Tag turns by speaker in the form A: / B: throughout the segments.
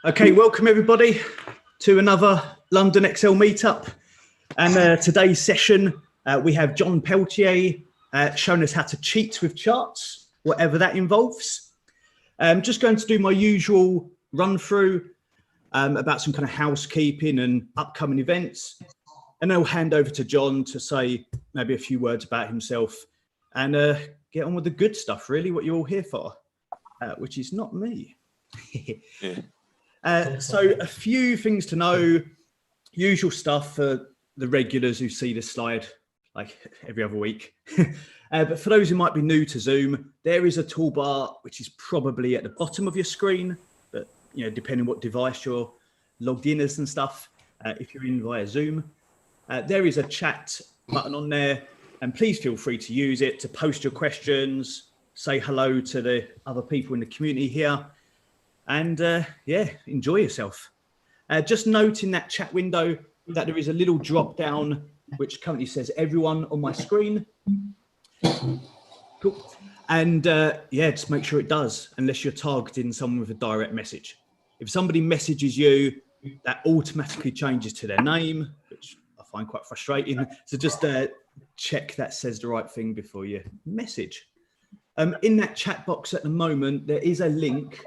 A: Okay, welcome everybody to another London Excel meetup. And today's session, we have Jon Peltier showing us how to cheat with charts, whatever that involves. I'm just going to do my usual run through about some kind of housekeeping and upcoming events. And then I'll hand over to Jon to say maybe a few words about himself and get on with the good stuff, really, what you're all here for, which is not me. So a few things to know, usual stuff for the regulars who see this slide like every other week. But for those who might be new to Zoom, there is a toolbar which is probably at the bottom of your screen, but you know, depending what device you're logged in as and stuff, if you're in via Zoom. There is a chat button on there, and please feel free to use it to post your questions, say hello to the other people in the community here, and yeah, enjoy yourself. Just note in that chat window that there is a little drop down which currently says everyone on my screen. Cool. And yeah, just make sure it does, unless you're targeting someone with a direct message. If somebody messages you, that automatically changes to their name, which I find quite frustrating. So just check that says the right thing before you message. In that chat box at the moment, there is a link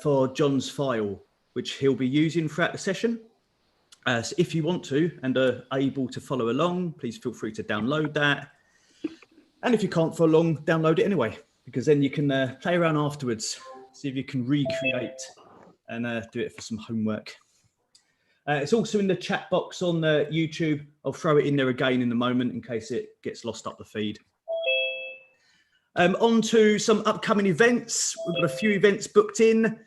A: for Jon's file, which he'll be using throughout the session. So if you want to and are able to follow along, please feel free to download that. And if you can't follow along, download it anyway, because then you can play around afterwards, see if you can recreate and do it for some homework. It's also in the chat box on YouTube. I'll throw it in there again in a moment in case it gets lost up the feed. On to some upcoming events. We've got a few events booked in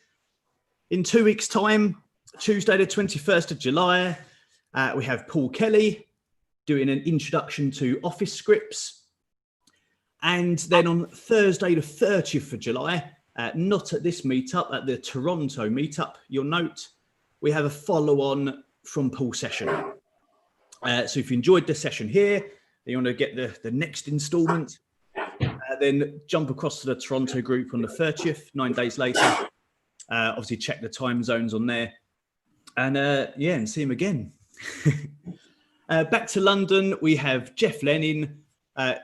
A: 2 weeks' time. Tuesday, the 21st of July, we have Paul Kelly doing an introduction to Office scripts. And then on Thursday, the 30th of July, not at this meetup, at the Toronto meetup, you'll note we have a follow-on from Paul's session. So if you enjoyed the session here, you want to get the next installment, then jump across to the Toronto group on the 30th, 9 days later. Obviously check the time zones on there. And yeah, and see him again. Back to London, we have Jeff Lennon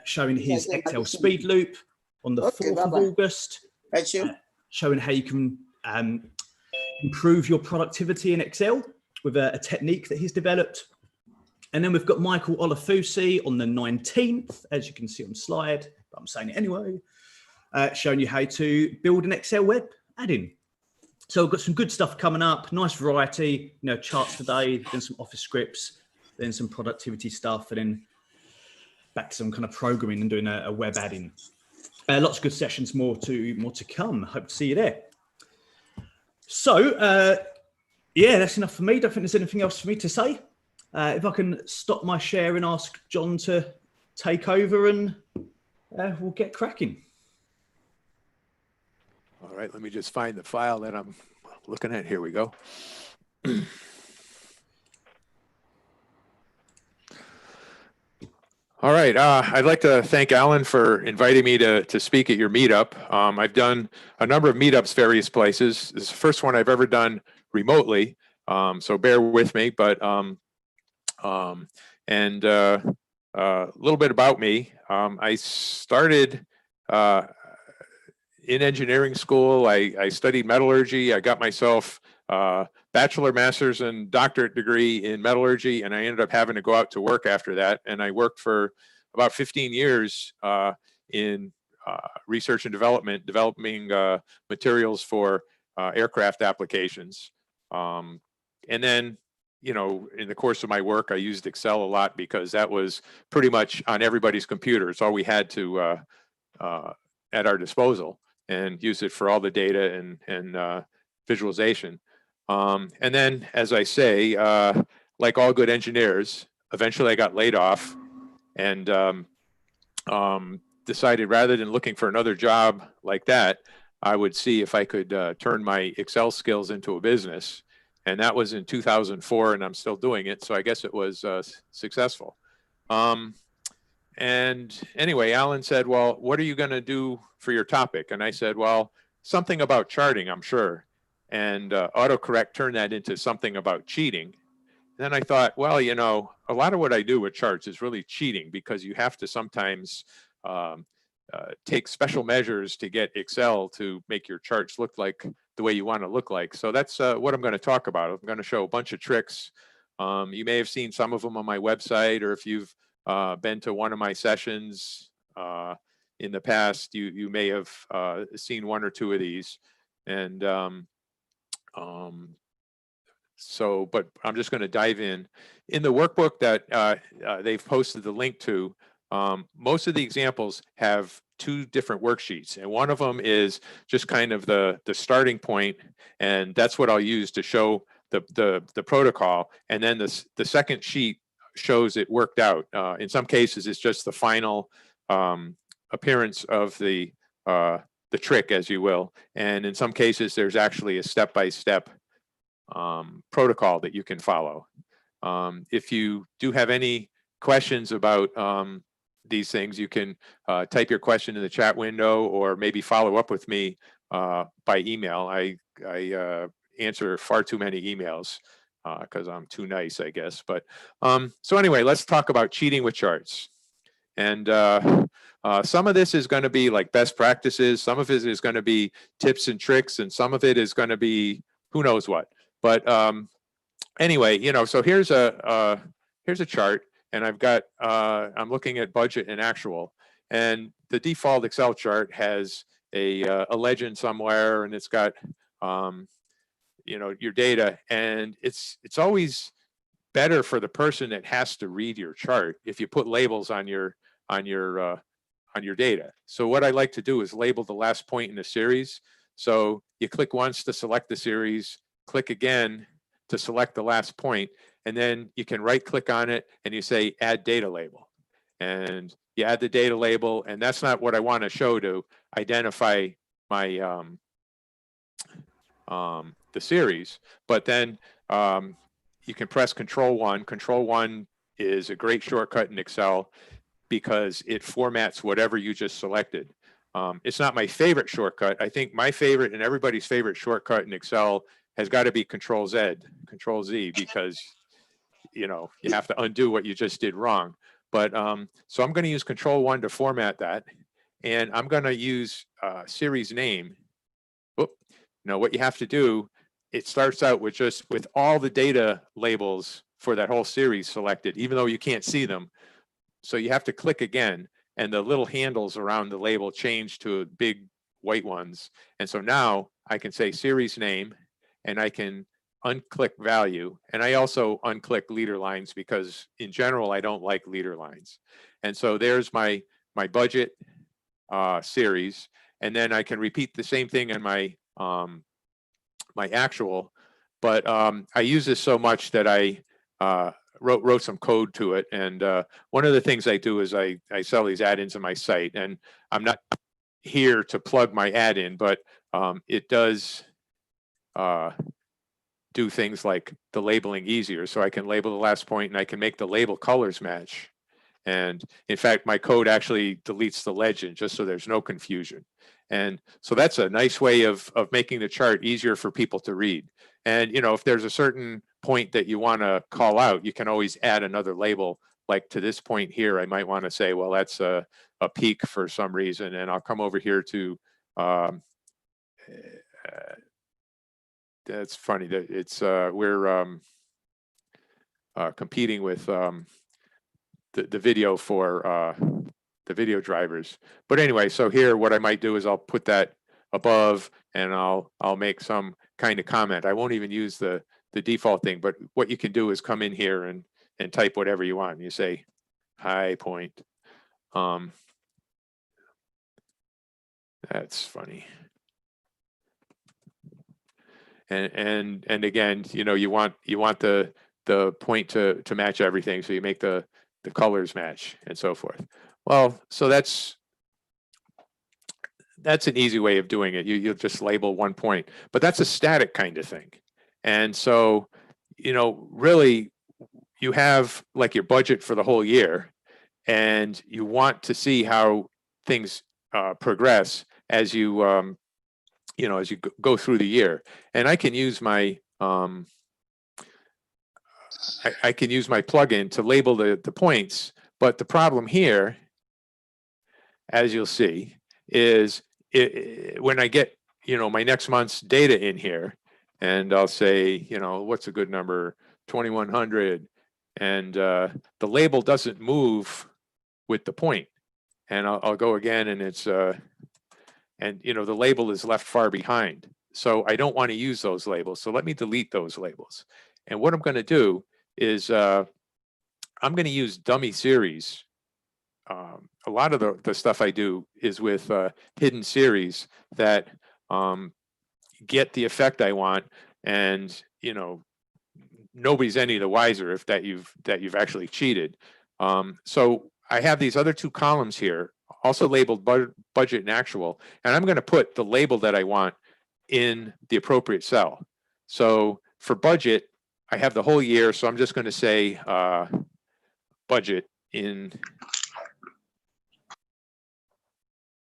A: showing his Excel speed loop on the 4th of August, showing how you can improve your productivity in Excel with a technique that he's developed. And then we've got Michael Olafusi on the 19th, as you can see on the slide, but I'm saying it anyway, showing you how to build an Excel web add-in. So we've got some good stuff coming up, nice variety, you know, charts today, then some Office scripts, then some productivity stuff, and then back to some kind of programming and doing a web add-in. Lots of good sessions, more to come. Hope to see you there. So yeah, that's enough for me. Don't think there's anything else for me to say. If I can stop my share and ask Jon to take over, and we'll get cracking.
B: All right, let me just find the file that I'm looking at. Here we go. All right, I'd like to thank Alan for inviting me to speak at your meetup. I've done a number of meetups various places. This is the first one I've ever done remotely, so bear with me. But a little bit about me. I started in engineering school. I studied metallurgy. I got myself bachelor, master's, and doctorate degree in metallurgy, and I ended up having to go out to work after that. And I worked for about 15 years in research and development, developing materials for aircraft applications. And then, you know, in the course of my work, I used Excel a lot because that was pretty much on everybody's computer. It's all we had to at our disposal, and use it for all the data and visualization. And then, as I say, like all good engineers, eventually I got laid off and decided rather than looking for another job like that, I would see if I could turn my Excel skills into a business. And that was in 2004, and I'm still doing it. So I guess it was successful. And anyway, Alan said, well, what are you going to do for your topic? And I said, well, something about charting, I'm sure. And autocorrect turned that into something about cheating. Then I thought, well, you know, a lot of what I do with charts is really cheating, because you have to sometimes take special measures to get Excel to make your charts look like the way you want to look like. So that's what I'm going to talk about. I'm going to show a bunch of tricks. You may have seen some of them on my website, or if you've been to one of my sessions in the past, you may have seen one or two of these. And so, but I'm just going to dive in. In the workbook that they've posted the link to, most of the examples have two different worksheets, and one of them is just kind of the starting point, and that's what I'll use to show the protocol. And then the second sheet shows it worked out. In some cases, it's just the final appearance of the trick, as you will, and in some cases, there's actually a step-by-step protocol that you can follow. If you do have any questions about these things, you can type your question in the chat window, or maybe follow up with me by email. I answer far too many emails because I'm too nice, I guess. But so anyway, let's talk about cheating with charts. And some of this is going to be like best practices. Some of it is going to be tips and tricks, and some of it is going to be who knows what. But anyway, you know, so here's a chart, and I've got I'm looking at budget and actual, and the default Excel chart has a legend somewhere, and it's got you know, your data, and it's always better for the person that has to read your chart if you put labels on your data. So what I like to do is label the last point in the series. So you click once to select the series, click again to select the last point, and then you can right click on it and you say add data label, and you add the data label. And that's not what I want to show to identify my the series, but then you can press Control 1. Control 1 is a great shortcut in Excel because it formats whatever you just selected. It's not my favorite shortcut. I think my favorite and everybody's favorite shortcut in Excel has got to be Control Z, because you know, you have to undo what you just did wrong. But so I'm going to use Control 1 to format that, and I'm going to use series name. Oop. Now what you have to do, it starts out with with all the data labels for that whole series selected, even though you can't see them. So you have to click again, and the little handles around the label change to big white ones. And so now I can say series name, and I can unclick value. And I also unclick leader lines because in general, I don't like leader lines. And so there's my budget series. And then I can repeat the same thing in my my actual, but I use this so much that I wrote some code to it. And one of the things I do is I sell these add-ins on my site, and I'm not here to plug my add-in, but it does do things like the labeling easier. So I can label the last point, and I can make the label colors match. And in fact, my code actually deletes the legend just so there's no confusion. And so that's a nice way of making the chart easier for people to read. And, you know, if there's a certain point that you want to call out, you can always add another label. Like to this point here, I might want to say, well, that's a peak for some reason. And I'll come over here to, that's funny that it's, we're competing with the video for the video drivers. But anyway, so here what I might do is I'll put that above, and I'll make some kind of comment. I won't even use the default thing, but what you can do is come in here and type whatever you want. You say high point. That's funny. And again, you know, you want the point to match everything, so you make the colors match and so forth. Well, so that's an easy way of doing it. You'll just label one point, but that's a static kind of thing. And so, you know, really you have like your budget for the whole year, and you want to see how things progress as you as you go through the year. And I can use my I can use my plugin to label the points, but the problem here, as you'll see, is when I get my next month's data in here, and I'll say what's a good number, 2100, and the label doesn't move with the point, and I'll go again, and it's and the label is left far behind. So I don't want to use those labels. So let me delete those labels. And what I'm going to do is I'm going to use dummy series. A lot of the stuff I do is with hidden series that get the effect I want, and nobody's any the wiser if that you've actually cheated. So I have these other two columns here, also labeled budget and actual, and I'm going to put the label that I want in the appropriate cell. So for budget, I have the whole year, so I'm just going to say budget in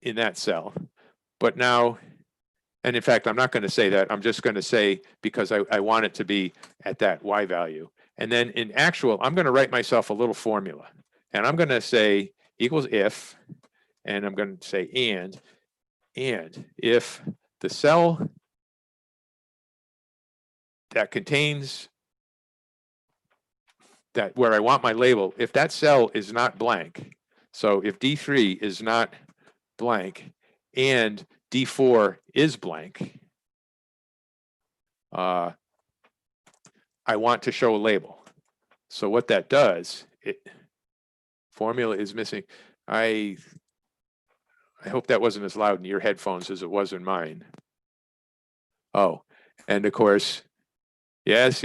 B: that cell. But now, and in fact, I'm not going to say that. I'm just going to say, because I want it to be at that Y value. And then in actual, I'm going to write myself a little formula. And I'm going to say equals if, and I'm going to say and if the cell that contains that where I want my label, if that cell is not blank, so if D3 is not blank and D4 is blank, I want to show a label. So what that does, formula is missing. I hope that wasn't as loud in your headphones as it was in mine. Oh, and of course, yes.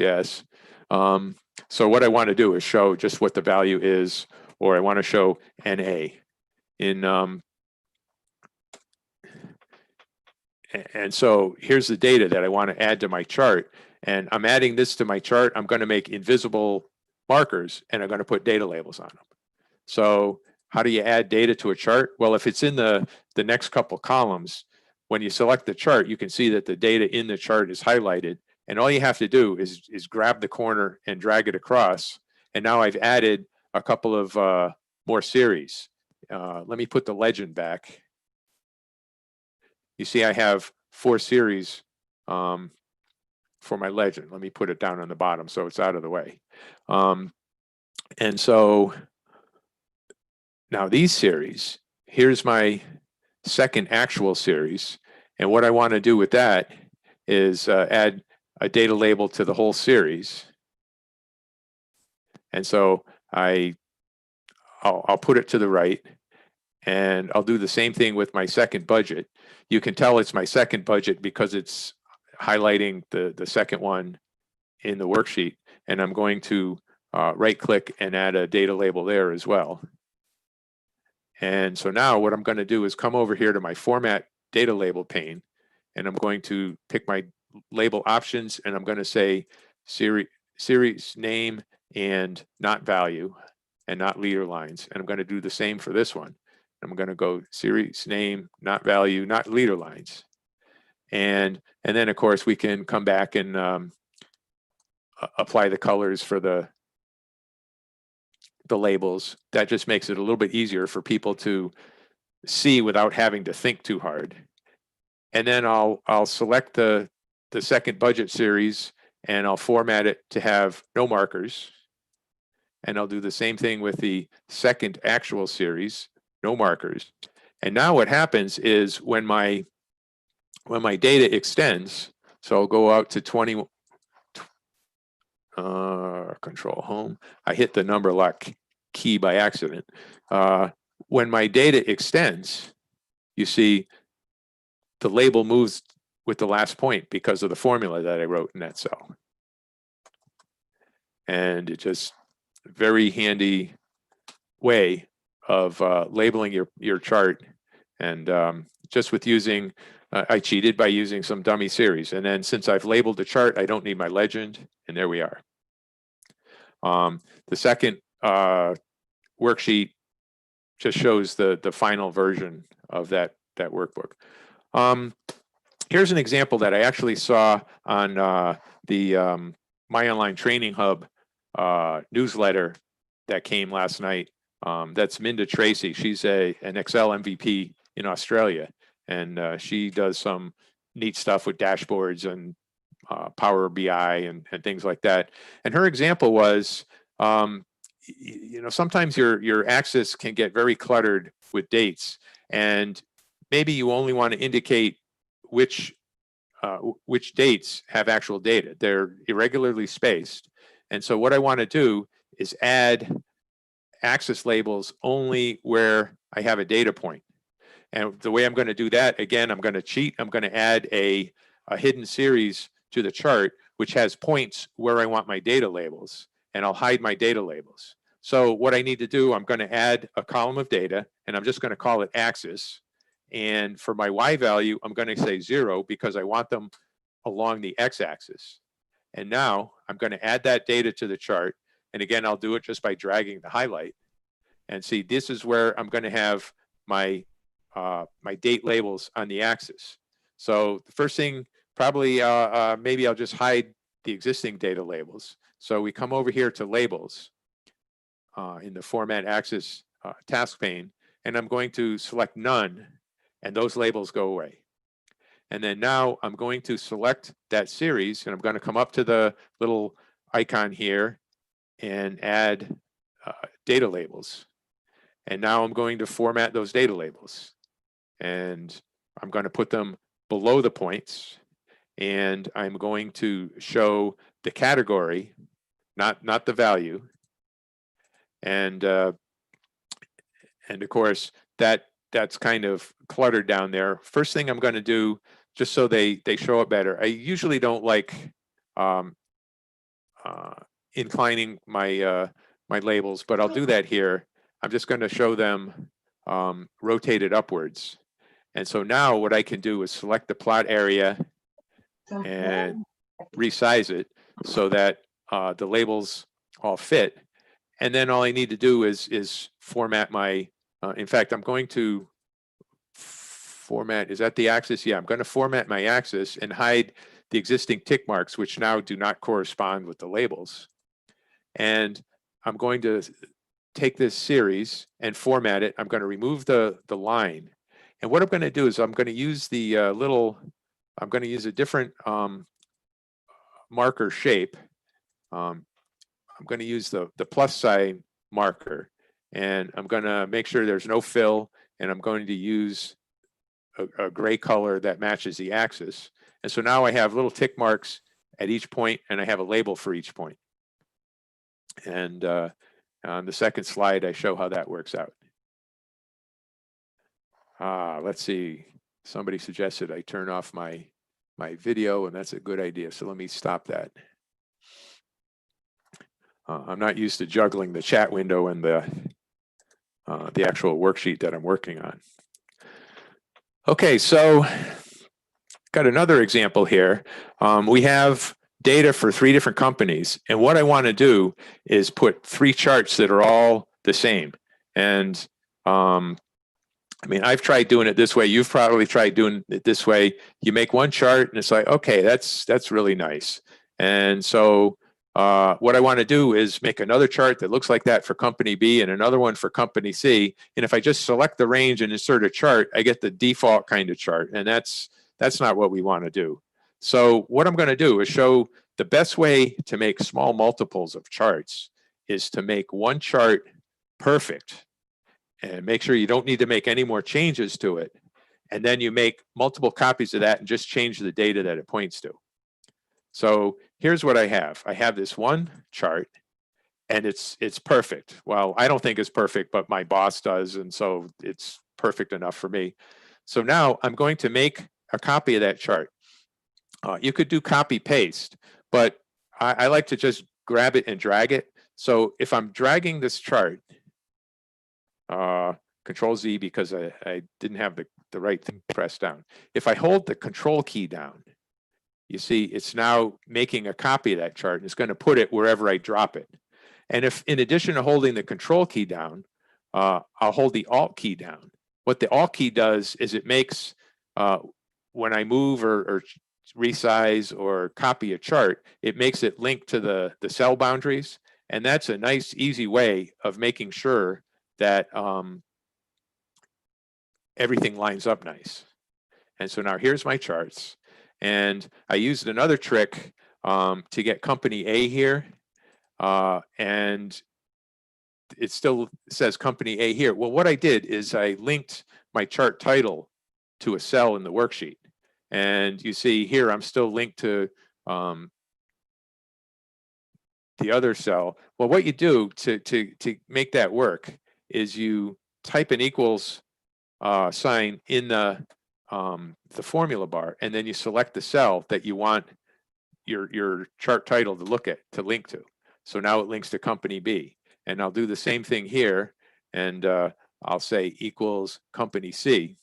B: So what I want to do is show just what the value is, or I want to show NA in, and so here's the data that I want to add to my chart, and I'm adding this to my chart. I'm going to make invisible markers, and I'm going to put data labels on them. So how do you add data to a chart? Well, if it's in the next couple columns, when you select the chart, you can see that the data in the chart is highlighted, and all you have to do is grab the corner and drag it across. And now I've added a couple of more series. Let me put the legend back. You see I have 4 series for my legend. Let me put it down on the bottom so it's out of the way. And so now these series, here's my second actual series. And what I want to do with that is add a data label to the whole series. And so I'll put it to the right, and I'll do the same thing with my second budget. You can tell it's my second budget because it's highlighting the second one in the worksheet. And I'm going to right click and add a data label there as well. And so now what I'm going to do is come over here to my format data label pane, and I'm going to pick my label options, and I'm going to say series name and not value and not leader lines. And I'm going to do the same for this one. I'm going to go series name, not value, not leader lines. And then of course we can come back and apply the colors for the labels. That just makes it a little bit easier for people to see without having to think too hard. And then I'll select the second budget series, and I'll format it to have no markers. And I'll do the same thing with the second actual series, no markers. And now what happens is when my data extends, so I'll go out to 20, control home. I hit the number lock key by accident. When my data extends, you see the label moves with the last point because of the formula that I wrote in that cell. And it's just a very handy way of labeling your chart. And just with using, I cheated by using some dummy series. And then since I've labeled the chart, I don't need my legend. And there we are. The second worksheet just shows the final version of that workbook. Here's an example that I actually saw on the My Online Training Hub newsletter that came last night. That's Minda Tracy. She's an Excel MVP in Australia, and she does some neat stuff with dashboards and Power BI and things like that. And her example was, you know, sometimes your axis can get very cluttered with dates, and maybe you only want to indicate which dates have actual data. They're irregularly spaced. And so what I want to do is add axis labels only where I have a data point. And the way I'm going to do that, again, I'm going to cheat. I'm going to add a hidden series to the chart, which has points where I want my data labels, and I'll hide my data labels. So what I need to do, I'm going to add a column of data, and I'm just going to call it axis. And for my Y value, I'm going to say 0 because I want them along the x-axis. And now I'm going to add that data to the chart. And again, I'll do it just by dragging the highlight. And see, this is where I'm going to have my my date labels on the axis. So the first thing, probably maybe I'll just hide the existing data labels. So we come over here to labels in the format axis task pane, and I'm going to select none, and those labels go away. And then now I'm going to select that series, and I'm going to come up to the little icon here and add data labels. And now I'm going to format those data labels. And I'm going to put them below the points. And I'm going to show the category, not the value. And of course, that's kind of cluttered down there. First thing I'm going to do, just so they show up better, I usually don't like inclining my my labels, but I'll do that here. I'm just going to show them rotated upwards. And so now what I can do is select the plot area and resize it so that the labels all fit. And then all I need to do is format my, in fact, I'm going to format, is that the axis? Yeah, I'm going to format my axis and hide the existing tick marks, which now do not correspond with the labels. And I'm going to take this series and format it. I'm going to remove the line. And what I'm going to do is I'm going to use the I'm going to use a different marker shape. I'm going to use the plus sign marker, and I'm going to make sure there's no fill, and I'm going to use a gray color that matches the axis. And so now I have little tick marks at each point, and I have a label for each point. And on the second slide, I show how that works out. Let's see, somebody suggested I turn off my video, and that's a good idea. So let me stop that. I'm not used to juggling the chat window and the actual worksheet that I'm working on. Okay, so got another example here. We have data for 3 different companies, and what I want to do is put 3 charts that are all the same. And I mean, I've tried doing it this way. You've probably tried doing it this way. You make one chart, and it's like, okay, that's really nice. And so what I want to do is make another chart that looks like that for company B and another one for company C. And if I just select the range and insert a chart, I get the default kind of chart. And that's not what we want to do. So what I'm going to do is show the best way to make small multiples of charts is to make one chart perfect and make sure you don't need to make any more changes to it. And then you make multiple copies of that and just change the data that it points to. So here's what I have. I have this one chart, and it's perfect. Well, I don't think it's perfect, but my boss does, and so it's perfect enough for me. So now I'm going to make a copy of that chart. You could do copy paste, but I like to just grab it and drag it. So if I'm dragging this chart, Control Z because I didn't have the right thing pressed down. If I hold the Control key down, you see it's now making a copy of that chart, and it's going to put it wherever I drop it. And if in addition to holding the Control key down, I'll hold the Alt key down. What the Alt key does is it makes, when I move or resize or copy a chart, it makes it link to the cell boundaries. And that's a nice, easy way of making sure that everything lines up nice. And so now here's my charts. And I used another trick to get company A here. And it still says company A here. Well, what I did is I linked my chart title to a cell in the worksheet. And you see here, I'm still linked to the other cell. Well, what you do to make that work is you type an equals sign in the formula bar, and then you select the cell that you want your chart title to link to. So now it links to company B. And I'll do the same thing here, and I'll say equals company C.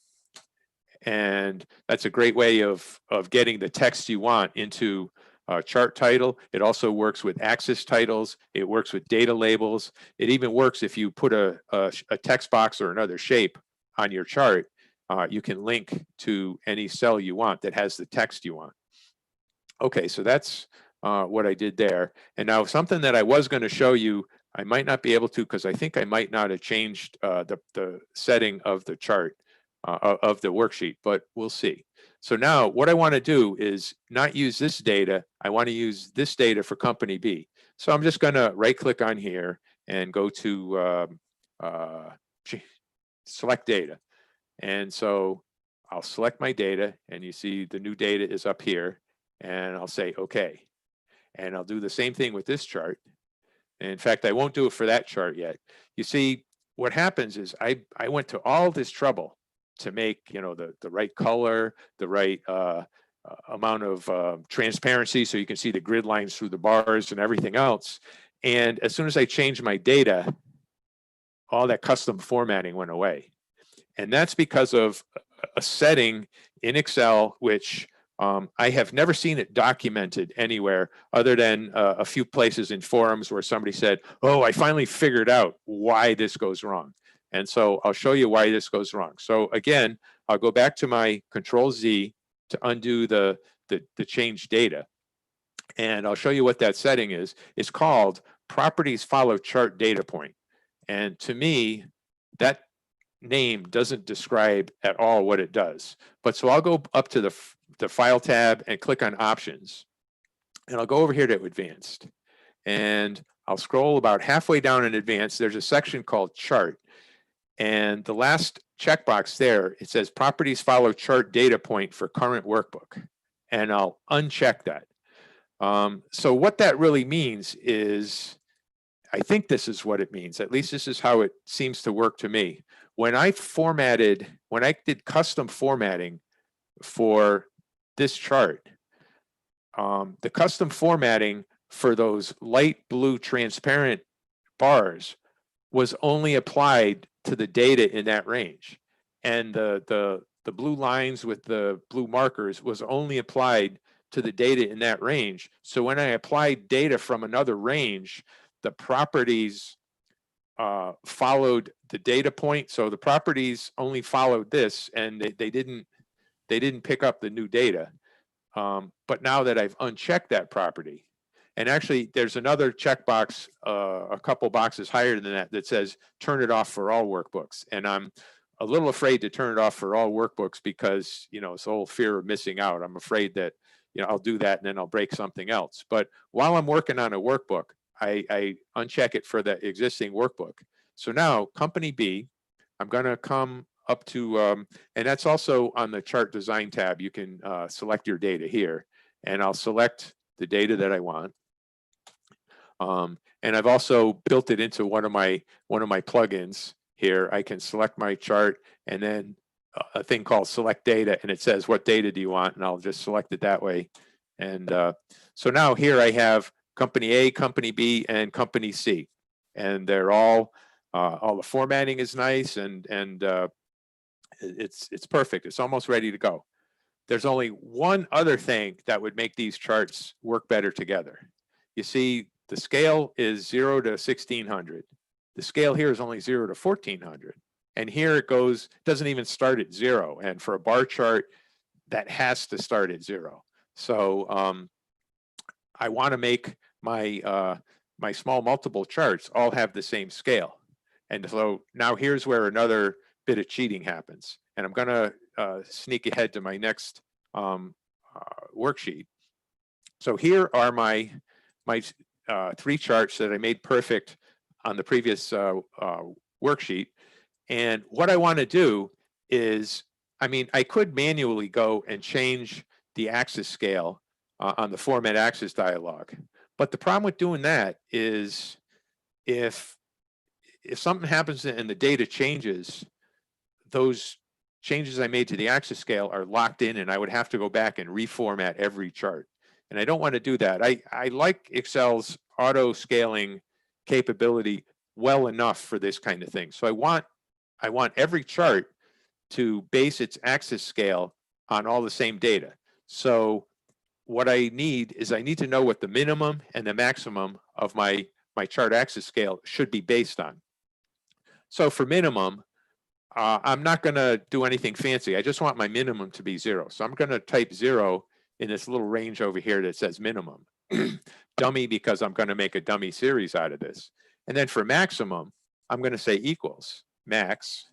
B: And that's a great way of getting the text you want into chart title. It also works with axis titles. It works with data labels. It even works if you put a text box or another shape on your chart. You can link to any cell you want that has the text you want. Okay, so that's what I did there. And now something that I was going to show you, I might not be able to because I think I might not have changed the setting of the chart of the worksheet, but we'll see. So now what I want to do is not use this data. I want to use this data for company B. So I'm just going to right click on here and go to select data. And so I'll select my data, and you see the new data is up here, and I'll say okay. And I'll do the same thing with this chart. And in fact, I won't do it for that chart yet. You see, what happens is I went to all this trouble to make, you know, the right color, the right amount of transparency so you can see the grid lines through the bars and everything else. And as soon as I changed my data, all that custom formatting went away. And that's because of a setting in Excel, which I have never seen it documented anywhere other than a few places in forums where somebody said, oh, I finally figured out why this goes wrong. And so I'll show you why this goes wrong. So again, I'll go back to my Control Z to undo the changed data. And I'll show you what that setting is. It's called Properties Follow Chart Data Point. And to me, that name doesn't describe at all what it does. But so I'll go up to the File tab and click on Options. And I'll go over here to Advanced. And I'll scroll about halfway down in Advanced. There's a section called Chart. And the last checkbox there, it says Properties Follow Chart Data Point for Current Workbook. And I'll uncheck that. So what that really means is, I think this is what it means. At least this is how it seems to work to me. When I did custom formatting for this chart, the custom formatting for those light blue transparent bars was only applied to the data in that range. And the blue lines with the blue markers was only applied to the data in that range. So when I applied data from another range, the properties followed the data point. So the properties only followed this, and they didn't pick up the new data. But now that I've unchecked that property, and actually there's another checkbox, a couple boxes higher than that, that says turn it off for all workbooks. And I'm a little afraid to turn it off for all workbooks because, you know, it's the whole fear of missing out. I'm afraid that, you know, I'll do that and then I'll break something else. But while I'm working on a workbook, I uncheck it for the existing workbook. So now company B, I'm going to come up to, and that's also on the chart design tab. You can select your data here, and I'll select the data that I want. And I've also built it into one of my plugins here. I can select my chart and then a thing called select data, and it says what data do you want, and I'll just select it that way. And so now here I have company A, company B, and company C, and they're all the formatting is nice, and it's perfect. It's almost ready to go. There's only one other thing that would make these charts work better together. You see, the scale is 0 to 1600, the scale here is only 0 to 1400. And here it goes, doesn't even start at 0. And for a bar chart, that has to start at 0. So I want to make my my small multiple charts all have the same scale. And so now here's where another bit of cheating happens. And I'm going to sneak ahead to my next worksheet. So here are my 3 charts that I made perfect on the previous worksheet. And what I want to do is, I mean, I could manually go and change the axis scale on the format axis dialog. But the problem with doing that is if something happens and the data changes, those changes I made to the axis scale are locked in, and I would have to go back and reformat every chart. And I don't want to do that. I like Excel's auto scaling capability well enough for this kind of thing. So I want every chart to base its axis scale on all the same data. So what I need is I need to know what the minimum and the maximum of my chart axis scale should be based on. So for minimum, I'm not going to do anything fancy. I just want my minimum to be 0. So I'm going to type 0 in this little range over here that says minimum. Dummy, because I'm going to make a dummy series out of this. And then for maximum, I'm going to say equals max.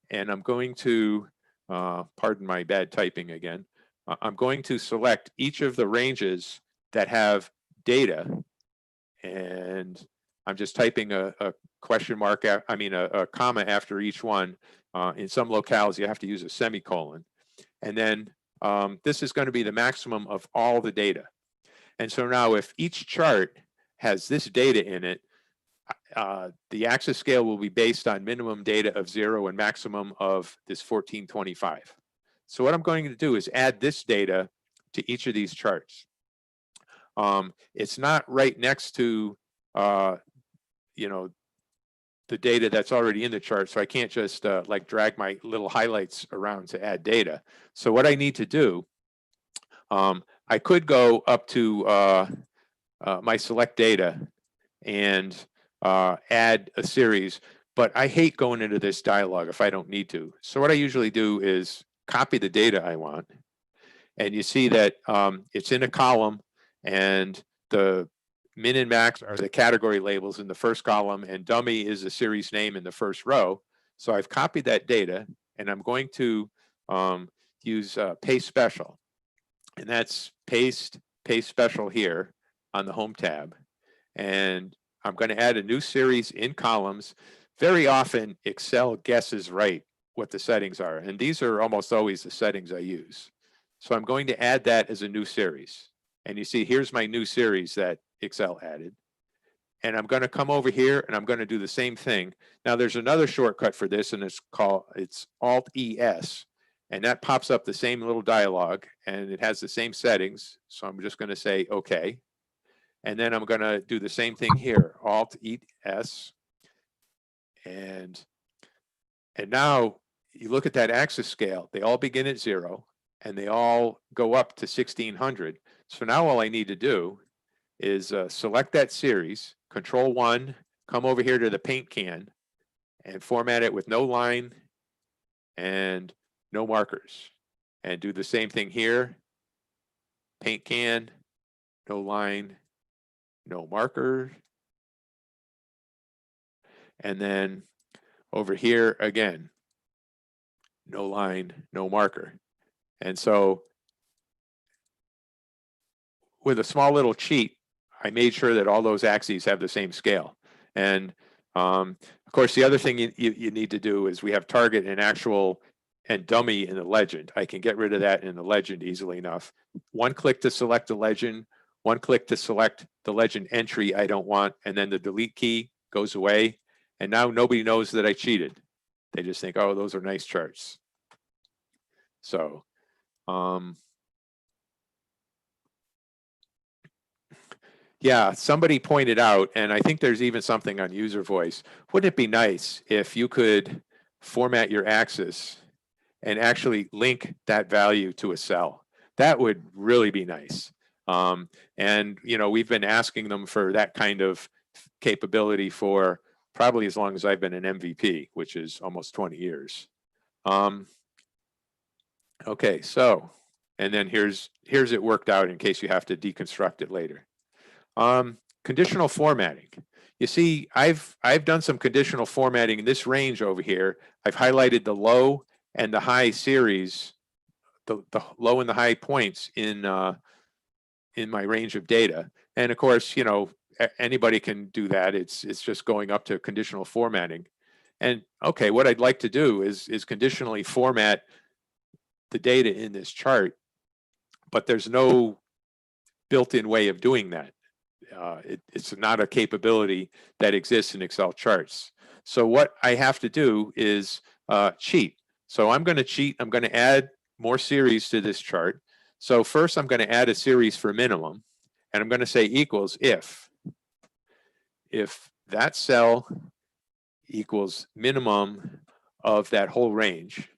B: And I'm going to, pardon my bad typing again, I'm going to select each of the ranges that have data. And I'm just typing a question mark, a comma after each one. In some locales, you have to use a semicolon. And then this is going to be the maximum of all the data. And so now if each chart has this data in it, the axis scale will be based on minimum data of 0 and maximum of this 1425. So what I'm going to do is add this data to each of these charts. It's not right next to the data that's already in the chart, so I can't just like drag my little highlights around to add data. So what I need to do, I could go up to my select data and add a series, but I hate going into this dialog if I don't need to. So what I usually do is copy the data I want, and you see that it's in a column, and the min and max are the category labels in the first column, and dummy is the series name in the first row. So I've copied that data, and I'm going to use paste special, and that's paste special here on the home tab. And I'm going to add a new series in columns. Very often Excel guesses right what the settings are, and these are almost always the settings I use. So I'm going to add that as a new series. And you see, here's my new series that Excel added. And I'm going to come over here and I'm going to do the same thing. Now there's another shortcut for this, and it's Alt-ES. And that pops up the same little dialog, and it has the same settings. So I'm just going to say OK. And then I'm going to do the same thing here, Alt-ES. And now you look at that axis scale. They all begin at 0, and they all go up to 1600. So now all I need to do is select that series, Control-1, come over here to the paint can, and format it with no line and no markers. And do the same thing here, paint can, no line, no marker. And then over here again, no line, no marker. And so with a small little cheat, I made sure that all those axes have the same scale. And of course, the other thing you need to do is we have target and actual and dummy in the legend. I can get rid of that in the legend easily enough. One click to select the legend, one click to select the legend entry I don't want, and then the delete key goes away. And now nobody knows that I cheated. They just think, oh, those are nice charts. So, yeah, somebody pointed out, and I think there's even something on user voice. Wouldn't it be nice if you could format your axis and actually link that value to a cell? That would really be nice. And we've been asking them for that kind of capability for probably as long as I've been an MVP, which is almost 20 years. Okay, so, and then here's it worked out in case you have to deconstruct it later. Conditional formatting. You see, I've done some conditional formatting in this range over here. I've highlighted the low and the high series, the low and the high points in my range of data. And of course, you know, anybody can do that. It's just going up to conditional formatting. And okay, what I'd like to do is conditionally format the data in this chart, but there's no built-in way of doing that. It's not a capability that exists in Excel charts. So what I have to do is cheat. So I'm going to cheat. I'm going to add more series to this chart. So first I'm going to add a series for minimum, and I'm going to say equals if that cell equals minimum of that whole range.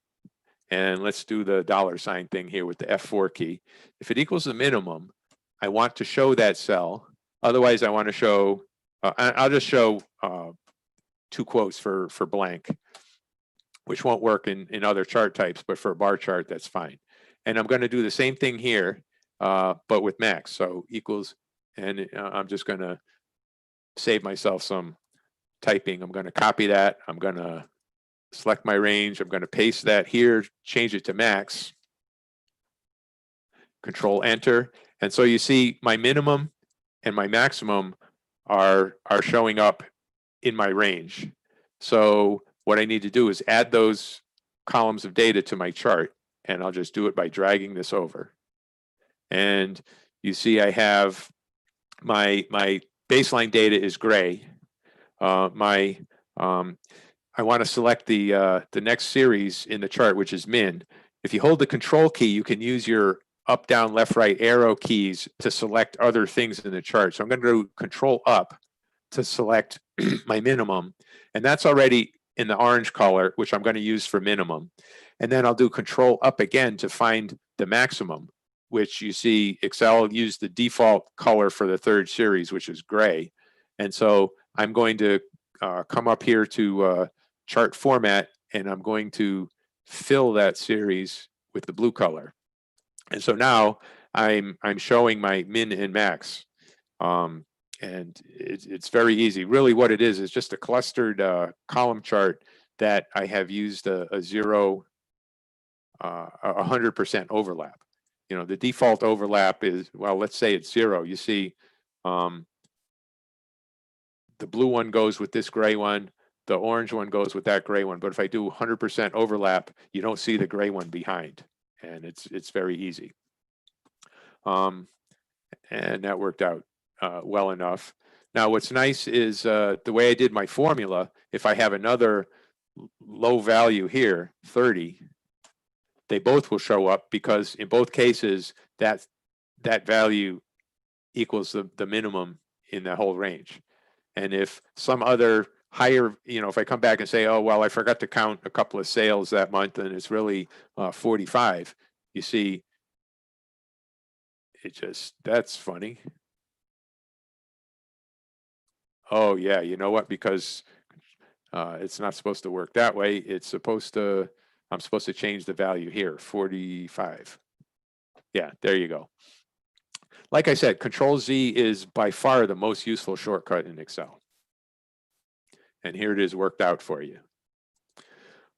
B: And let's do the $ thing here with the F4 key. If it equals the minimum, I want to show that cell. Otherwise, I want to show, I'll just show 2 quotes for blank, which won't work in other chart types, but for a bar chart, that's fine. And I'm going to do the same thing here, but with max. So equals, and I'm just going to save myself some typing. I'm going to copy that. I'm going to select my range. I'm going to paste that here, change it to max. Control Enter. And so you see my minimum and my maximum are showing up in my range. So what I need to do is add those columns of data to my chart, and I'll just do it by dragging this over. And you see I have my baseline data is gray. I want to select the next series in the chart, which is min. If you hold the control key, you can use your up, down, left, right arrow keys to select other things in the chart. So I'm going to do control up to select my minimum. And that's already in the orange color, which I'm going to use for minimum. And then I'll do control up again to find the maximum, which you see Excel used the default color for the third series, which is gray. And so I'm going to come up here to chart format, and I'm going to fill that series with the blue color. And so now I'm showing my min and max. And it's very easy. Really what it is just a clustered column chart that I have used a 100% overlap. You know, the default overlap is, well, let's say it's 0. You see the blue one goes with this gray one, the orange one goes with that gray one. But if I do 100% overlap, you don't see the gray one behind. And it's very easy. And that worked out well enough. Now, what's nice is the way I did my formula, if I have another low value here, 30, they both will show up because in both cases, that value equals the minimum in the whole range. And if some other higher, you know, if I come back and say, oh, well, I forgot to count a couple of sales that month and it's really 45, you see, that's funny. Oh yeah, you know what? Because it's not supposed to work that way. It's supposed to, I'm supposed to change the value here, 45. Yeah, there you go. Like I said, Control Z is by far the most useful shortcut in Excel. And here it is worked out for you.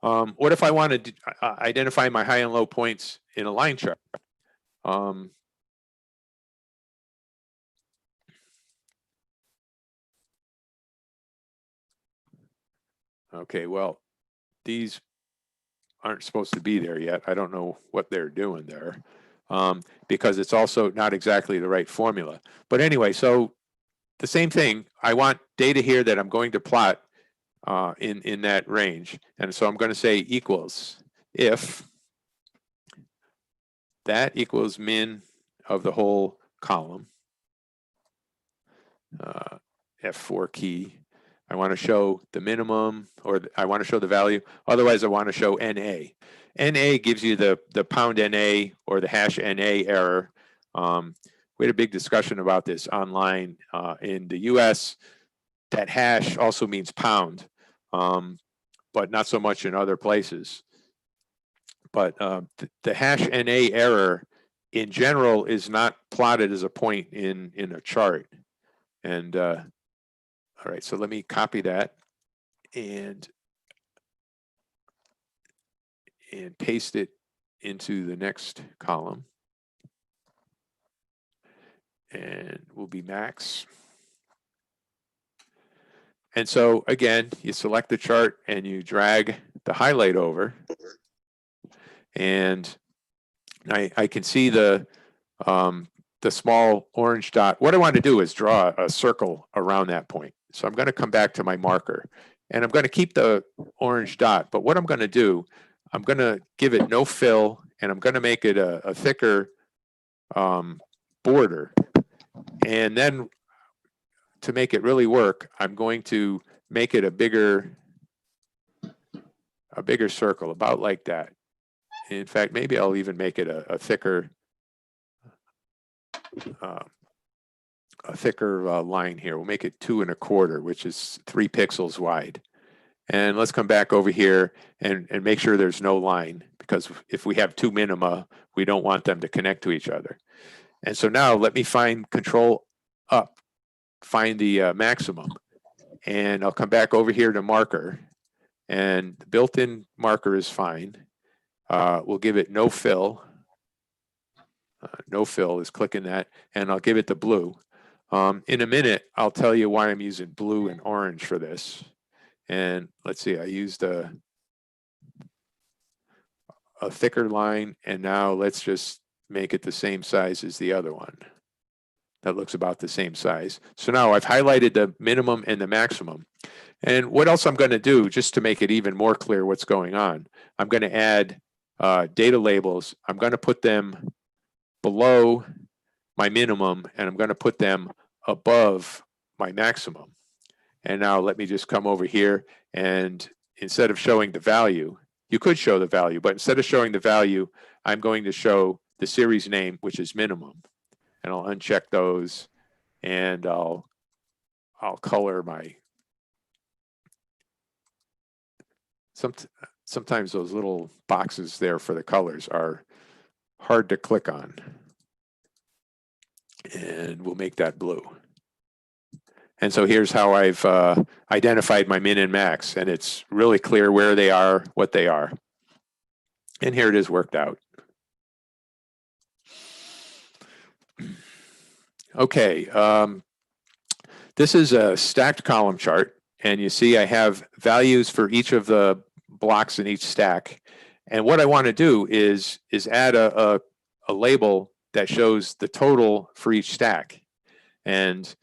B: What if I want to identify my high and low points in a line chart? Okay, well, these aren't supposed to be there yet. I don't know what they're doing there because it's also not exactly the right formula. But anyway, so the same thing, I want data here that I'm going to plot in that range. And so I'm going to say equals if that equals min of the whole column, F4 key. I want to show the minimum, or I want to show the value. Otherwise, I want to show NA. NA gives you the pound NA or the hash NA error. We had a big discussion about this online. In the US, that hash also means pound, but not so much in other places. But the hash NA error in general is not plotted as a point in a chart. And all right, so let me copy that and paste it into the next column. And will be max. And so again, you select the chart and you drag the highlight over, and I can see the small orange dot. What I want to do is draw a circle around that point. So I'm going to come back to my marker, and I'm going to keep the orange dot. But what I'm going to do, I'm going to give it no fill, and I'm going to make it a thicker border. And then to make it really work, I'm going to make it a bigger circle, about like that. In fact, maybe I'll even make it a thicker line here. We'll make it 2 1/4, which is 3 pixels wide. And let's come back over here and make sure there's no line, because if we have 2 minima, we don't want them to connect to each other. And so now let me find Control up, find the maximum, and I'll come back over here to marker, and the built-in marker is fine. We'll give it no fill. No fill is clicking that, and I'll give it the blue. In a minute, I'll tell you why I'm using blue and orange for this. And let's see, I used a thicker line, and now let's just make it the same size as the other one. That looks about the same size. So now I've highlighted the minimum and the maximum. And what else I'm going to do, just to make it even more clear what's going on, I'm going to add data labels. I'm going to put them below my minimum, and I'm going to put them above my maximum. And now let me just come over here, and instead of showing the value, you could show the value, but instead of showing the value, I'm going to show the series name, which is minimum. And I'll uncheck those, and I'll color my, sometimes those little boxes there for the colors are hard to click on. And we'll make that blue. And so here's how I've identified my min and max, and it's really clear where they are, what they are. And here it is worked out. Okay, this is a stacked column chart, and you see I have values for each of the blocks in each stack. And what I want to do is add a label that shows the total for each stack. And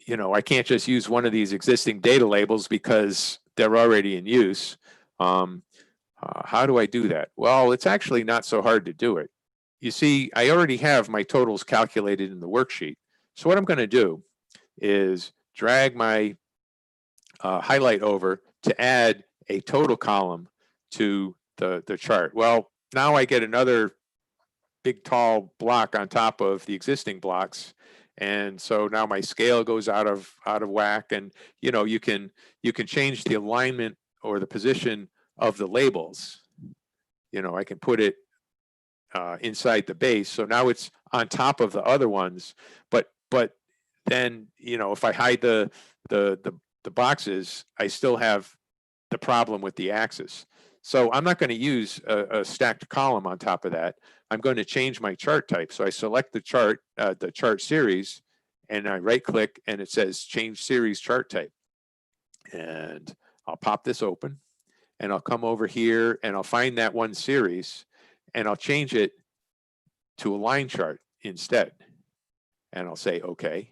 B: you know, I can't just use one of these existing data labels because they're already in use. How do I do that? Well, it's actually not so hard to do it. You see, I already have my totals calculated in the worksheet. So what I'm going to do is drag my highlight over to add a total column to the chart. Well, now I get another big tall block on top of the existing blocks. And so now my scale goes out of whack, and you know, you can change the alignment or the position of the labels. You know, I can put it inside the base, so now it's on top of the other ones. But then, you know, if I hide the boxes, I still have the problem with the axis. So I'm not going to use a stacked column on top of that. I'm going to change my chart type. So I select the chart series, and I right click, and it says change series chart type. And I'll pop this open, and I'll come over here, and I'll find that one series, and I'll change it to a line chart instead. And I'll say okay.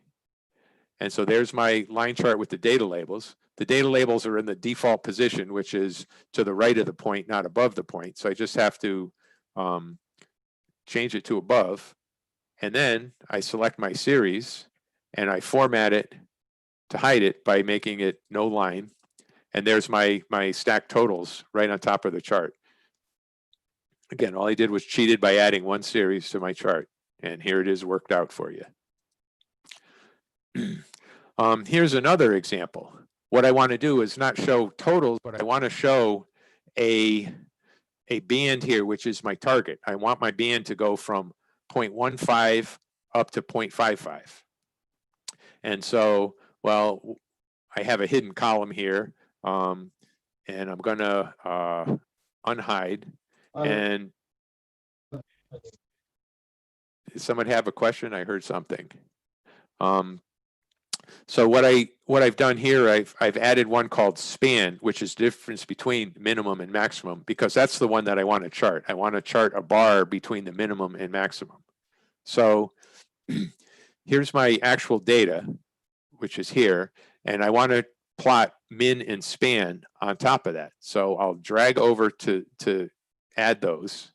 B: And so there's my line chart with the data labels. The data labels are in the default position, which is to the right of the point, not above the point. So I just have to change it to above. And then I select my series, and I format it to hide it by making it no line. And there's my stacked totals right on top of the chart. Again, all I did was cheated by adding one series to my chart. And here it is worked out for you. Here's another example. What I want to do is not show totals, but I want to show a band here, which is my target. I want my band to go from 0.15 up to 0.55. And so, well, I have a hidden column here, and I'm going to unhide. And does someone have a question? I heard something. So what I've done here, I've added one called span, which is the difference between minimum and maximum, because that's the one that I want to chart. I want to chart a bar between the minimum and maximum. So here's my actual data, which is here, and I want to plot min and span on top of that. So I'll drag over to add those.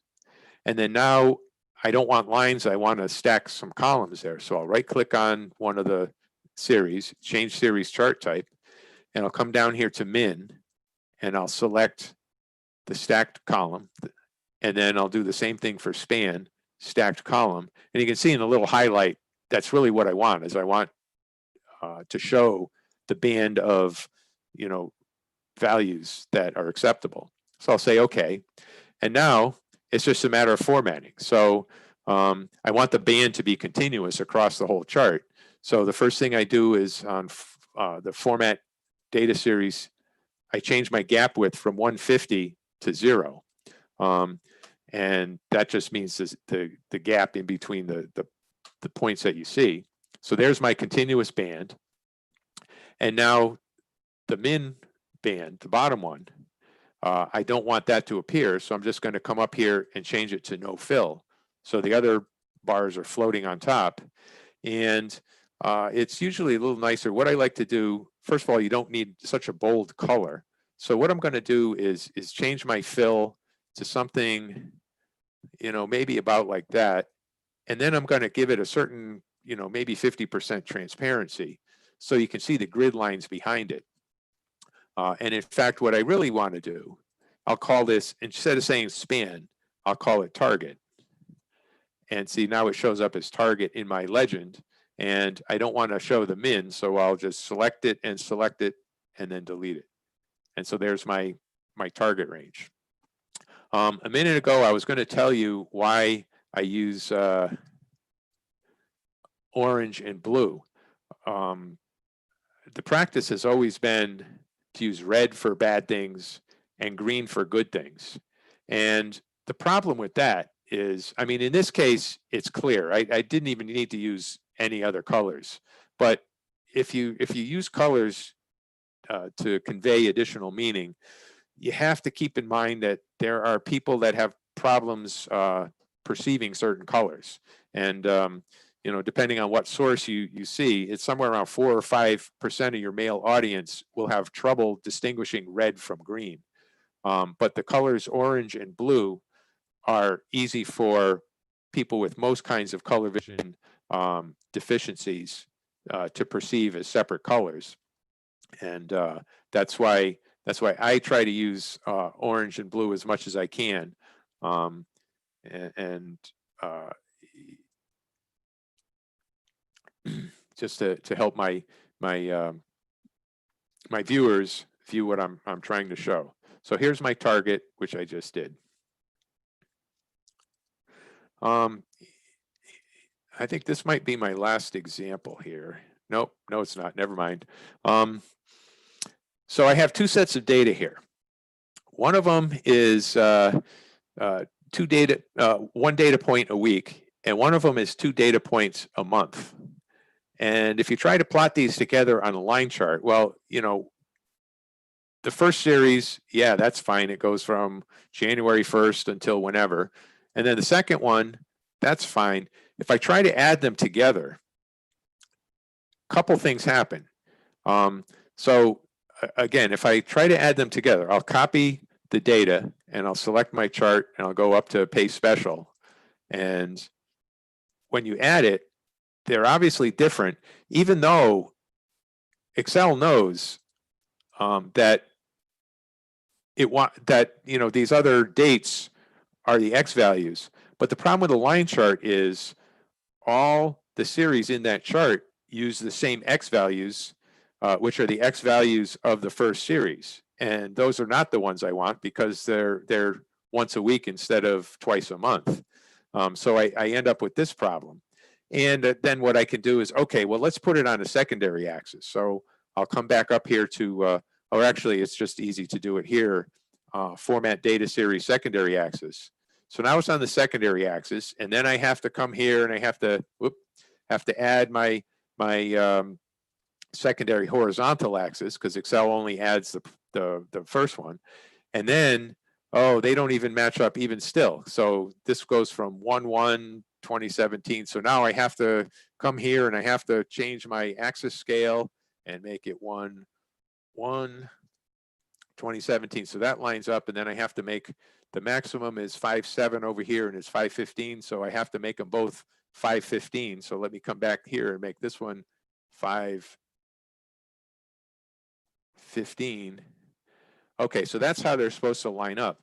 B: And then now I don't want lines, I want to stack some columns there. So I'll right click on one of the series, change series chart type, and I'll come down here to min, and I'll select the stacked column, and then I'll do the same thing for span, stacked column. And you can see in the little highlight, that's really what I want, is I want to show the band of, you know, values that are acceptable. So I'll say okay, and now it's just a matter of formatting. So I want the band to be continuous across the whole chart. So the first thing I do is on the format data series, I change my gap width from 150 to 0. And that just means the gap in between the points that you see. So there's my continuous band. And now the min band, the bottom one, I don't want that to appear. So I'm just going to come up here and change it to no fill. So the other bars are floating on top. And it's usually a little nicer. What I like to do, first of all, you don't need such a bold color. So what I'm going to do is change my fill to something, you know, maybe about like that. And then I'm going to give it a certain, you know, maybe 50% transparency, so you can see the grid lines behind it. And in fact, what I really want to do, I'll call this, instead of saying span, I'll call it target. And see, now it shows up as target in my legend. And I don't want to show the min, so I'll just select it and then delete it. And so there's my target range. A minute ago, I was going to tell you why I use orange and blue. The practice has always been to use red for bad things and green for good things. And the problem with that is, I mean, in this case, it's clear. I didn't even need to use any other colors. But if you use colors to convey additional meaning, you have to keep in mind that there are people that have problems perceiving certain colors. And you know, depending on what source you see, it's somewhere around 4 or 5% of your male audience will have trouble distinguishing red from green. But the colors orange and blue are easy for people with most kinds of color vision deficiencies to perceive as separate colors. And that's why I try to use orange and blue as much as I can. Just to help my viewers view what I'm trying to show. So here's my target, which I just did. I think this might be my last example here. Nope, no, it's not. Never mind. So I have two sets of data here. One of them is one data point a week, and one of them is 2 data points a month. And if you try to plot these together on a line chart, well, you know, the first series, yeah, that's fine. It goes from January 1st until whenever. And then the second one, that's fine. If I try to add them together, a couple things happen. So again, if I try to add them together, I'll copy the data and I'll select my chart and I'll go up to Paste Special. And when you add it, they're obviously different, even though Excel knows that you know, these other dates are the X values. But the problem with a line chart is all the series in that chart use the same X values, which are the X values of the first series. And those are not the ones I want because they're once a week instead of twice a month. So I end up with this problem. And then what I can do is, okay, well, let's put it on a secondary axis. So I'll come back up here to, or actually it's just easy to do it here, format data series secondary axis. So now it's on the secondary axis, and then I have to come here and I have to add my secondary horizontal axis, because Excel only adds the first one. And then, oh, they don't even match up even still. So this goes from 1/1/2017. So now I have to come here and I have to change my axis scale and make it 1/1/2017. So that lines up, and then I have to make the maximum is 5.7 over here and it's 5.15. So I have to make them both 5.15. So let me come back here and make this one 5.15. Okay, so that's how they're supposed to line up.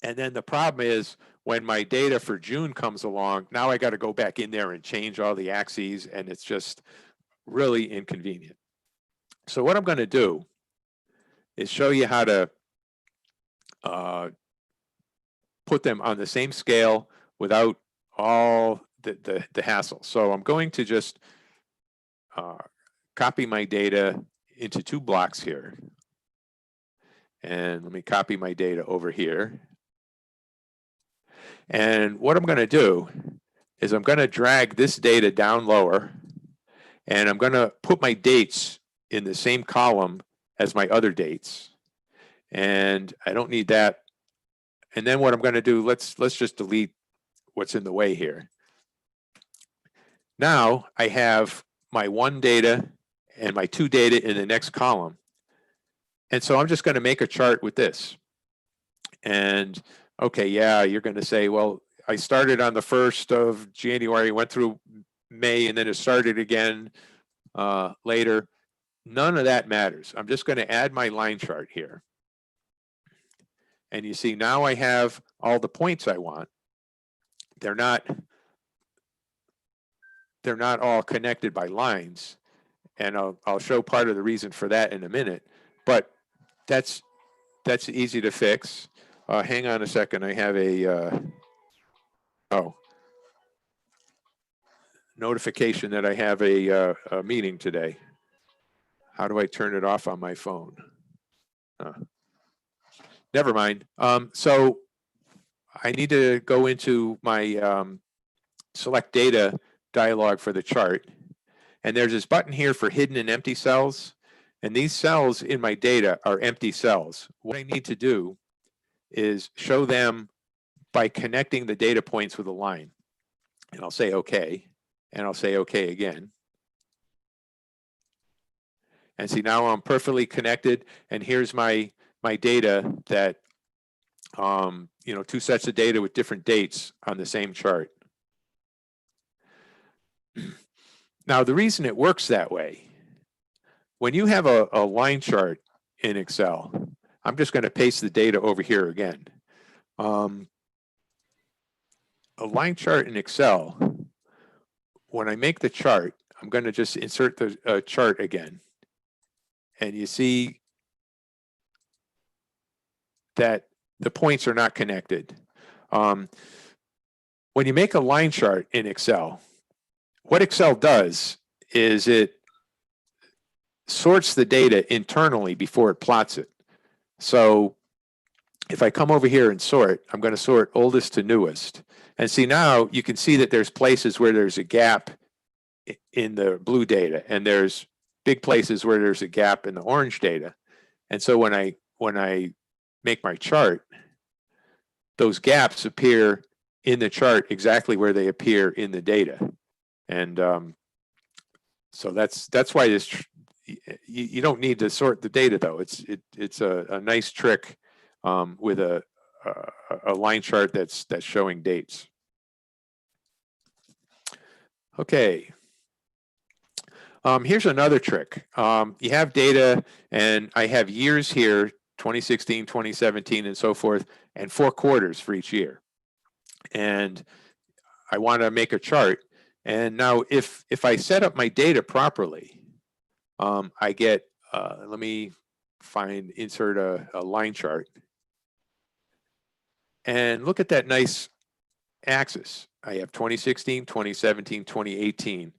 B: And then the problem is when my data for June comes along, now I got to go back in there and change all the axes, and it's just really inconvenient. So what I'm going to do is show you how to put them on the same scale without all the hassle. So I'm going to just copy my data into 2 blocks here. And let me copy my data over here. And what I'm going to do is I'm going to drag this data down lower, and I'm going to put my dates in the same column as my other dates. And I don't need that. And then what I'm going to do, let's just delete what's in the way here. Now I have my 1 data and my 2 data in the next column. And so I'm just going to make a chart with this. And okay, yeah, you're going to say, well, I started on the 1st of January, went through May, and then it started again later. None of that matters. I'm just going to add my line chart here. And you see now I have all the points I want. They're not all connected by lines. And I'll show part of the reason for that in a minute. But that's easy to fix. Hang on a second. I have a notification that I have a meeting today. How do I turn it off on my phone? Never mind. So I need to go into my select data dialog for the chart. And there's this button here for hidden and empty cells. And these cells in my data are empty cells. What I need to do is show them by connecting the data points with a line. And I'll say okay, and I'll say okay again. And see, now I'm perfectly connected, and here's my data that, 2 sets of data with different dates on the same chart. Now, the reason it works that way, when you have a line chart in Excel, I'm just going to paste the data over here again. A line chart in Excel, when I make the chart, I'm going to just insert the chart again. And you see that the points are not connected. When you make a line chart in Excel, what Excel does is it sorts the data internally before it plots it. So if I come over here and sort, I'm going to sort oldest to newest. And see, now you can see that there's places where there's a gap in the blue data, and there's big places where there's a gap in the orange data. And so when I make my chart, those gaps appear in the chart exactly where they appear in the data. And so that's why this, you don't need to sort the data though. It's a nice trick with a line chart that's showing dates. Okay. Here's another trick. You have data, and I have years here, 2016, 2017, and so forth, and 4 quarters for each year. And I want to make a chart. And now if I set up my data properly, I get, let me insert a line chart. And look at that nice axis. I have 2016, 2017, 2018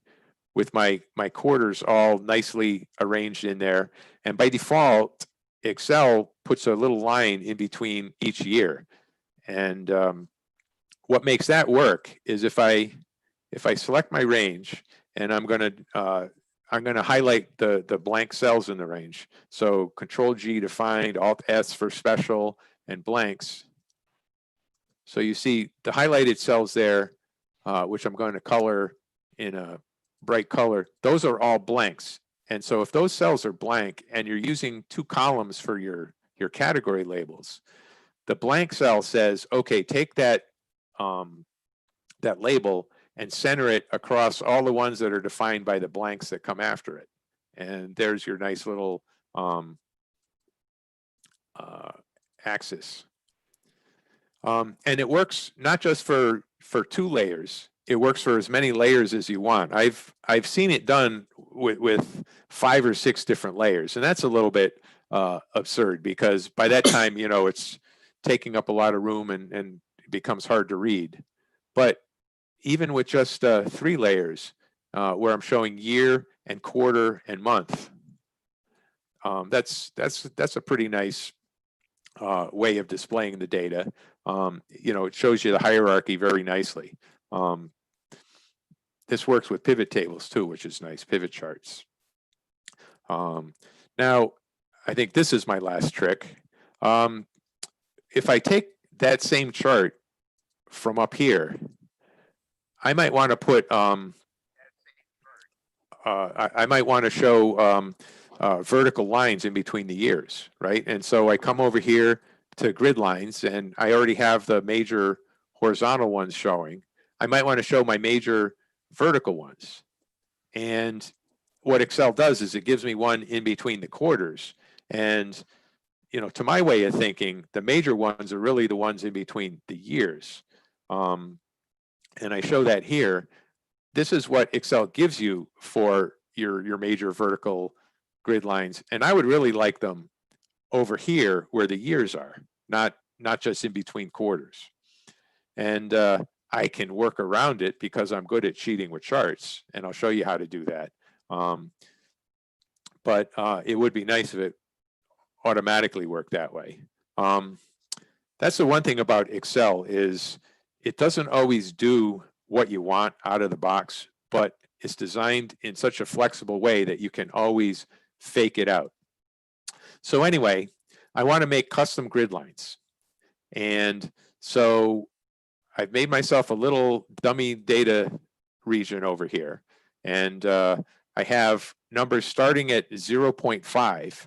B: with my quarters all nicely arranged in there. And by default, Excel puts a little line in between each year. And what makes that work is if I select my range, and I'm going to highlight the blank cells in the range. So Control G to find, Alt S for special, and blanks. So you see the highlighted cells there, which I'm going to color in a bright color. Those are all blanks. And so if those cells are blank and you're using 2 columns for your category labels, the blank cell says, okay, take that label and center it across all the ones that are defined by the blanks that come after it. And there's your nice little axis. And it works not just for 2 layers. It works for as many layers as you want. I've seen it done with 5 or 6 different layers, and that's a little bit absurd because by that time, you know, it's taking up a lot of room and it becomes hard to read. But even with just 3 layers, where I'm showing year and quarter and month, that's a pretty nice way of displaying the data. You know, it shows you the hierarchy very nicely. This works with pivot tables too, which is nice, pivot charts. Now, I think this is my last trick. If I take that same chart from up here, I might want to put, I might want to show vertical lines in between the years, right? And so I come over here to grid lines, and I already have the major horizontal ones showing. I might want to show my major vertical ones. And what Excel does is it gives me one in between the quarters. And, you know, to my way of thinking, the major ones are really the ones in between the years. And I show that here. This is what Excel gives you for your major vertical grid lines. And I would really like them over here where the years are, not just in between quarters. And I can work around it because I'm good at cheating with charts, and I'll show you how to do that. But it would be nice if it automatically worked that way. That's the one thing about Excel is it doesn't always do what you want out of the box, but it's designed in such a flexible way that you can always fake it out. So anyway, I want to make custom grid lines. And so I've made myself a little dummy data region over here. And I have numbers starting at 0.5.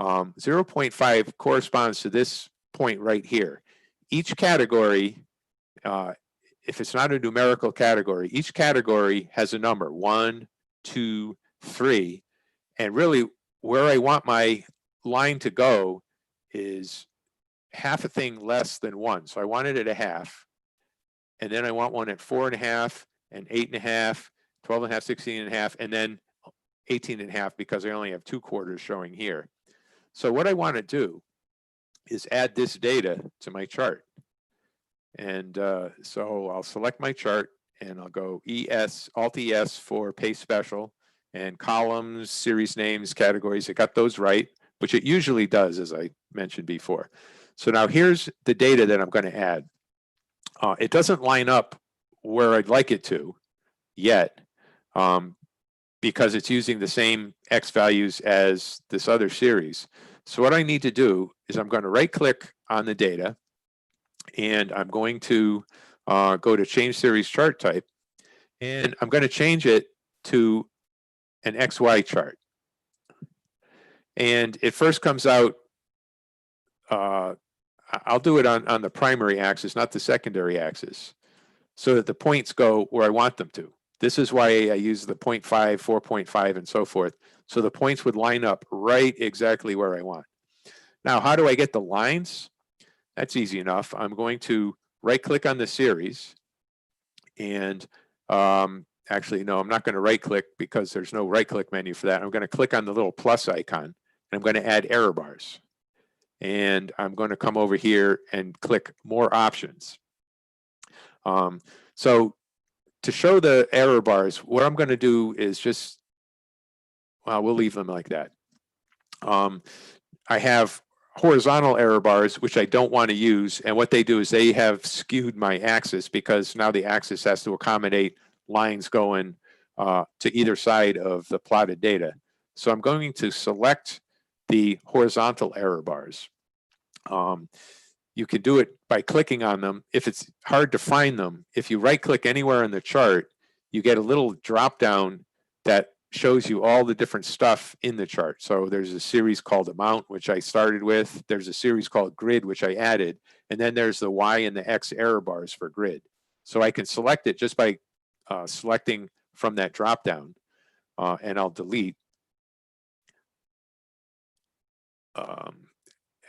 B: 0.5 corresponds to this point right here. Each category, if it's not a numerical category, each category has a number, 1, 2, 3. And really where I want my line to go is half a thing less than 1. So I want it at a half. And then I want one at 4.5 and 8.5, 12.5, 16.5, and then 18.5 because I only have 2 quarters showing here. So what I want to do is add this data to my chart. And so I'll select my chart and I'll go ES, Alt ES for paste special, and columns, series names, categories. It got those right, which it usually does, as I mentioned before. So now here's the data that I'm going to add. It doesn't line up where I'd like it to yet, because it's using the same X values as this other series. So what I need to do is I'm going to right click on the data, and I'm going to go to change series chart type, and I'm going to change it to an XY chart. And it first comes out, I'll do it on the primary axis, not the secondary axis, so that the points go where I want them to. This is why I use the 0.5, 4.5, and so forth. So the points would line up right exactly where I want. Now, how do I get the lines? That's easy enough. I'm going to right click on the series, and actually, no, I'm not going to right click because there's no right click menu for that. I'm going to click on the little plus icon and I'm going to add error bars. And I'm going to come over here and click more options. So to show the error bars, what I'm going to do is just, well, we'll leave them like that. I have horizontal error bars, which I don't want to use. And what they do is they have skewed my axis because now the axis has to accommodate lines going to either side of the plotted data. So I'm going to select the horizontal error bars. You can do it by clicking on them. If it's hard to find them, if you right click anywhere in the chart, you get a little drop down that shows you all the different stuff in the chart. So there's a series called amount, which I started with. There's a series called grid, which I added. And then there's the Y and the X error bars for grid. So I can select it just by selecting from that drop down, and I'll delete.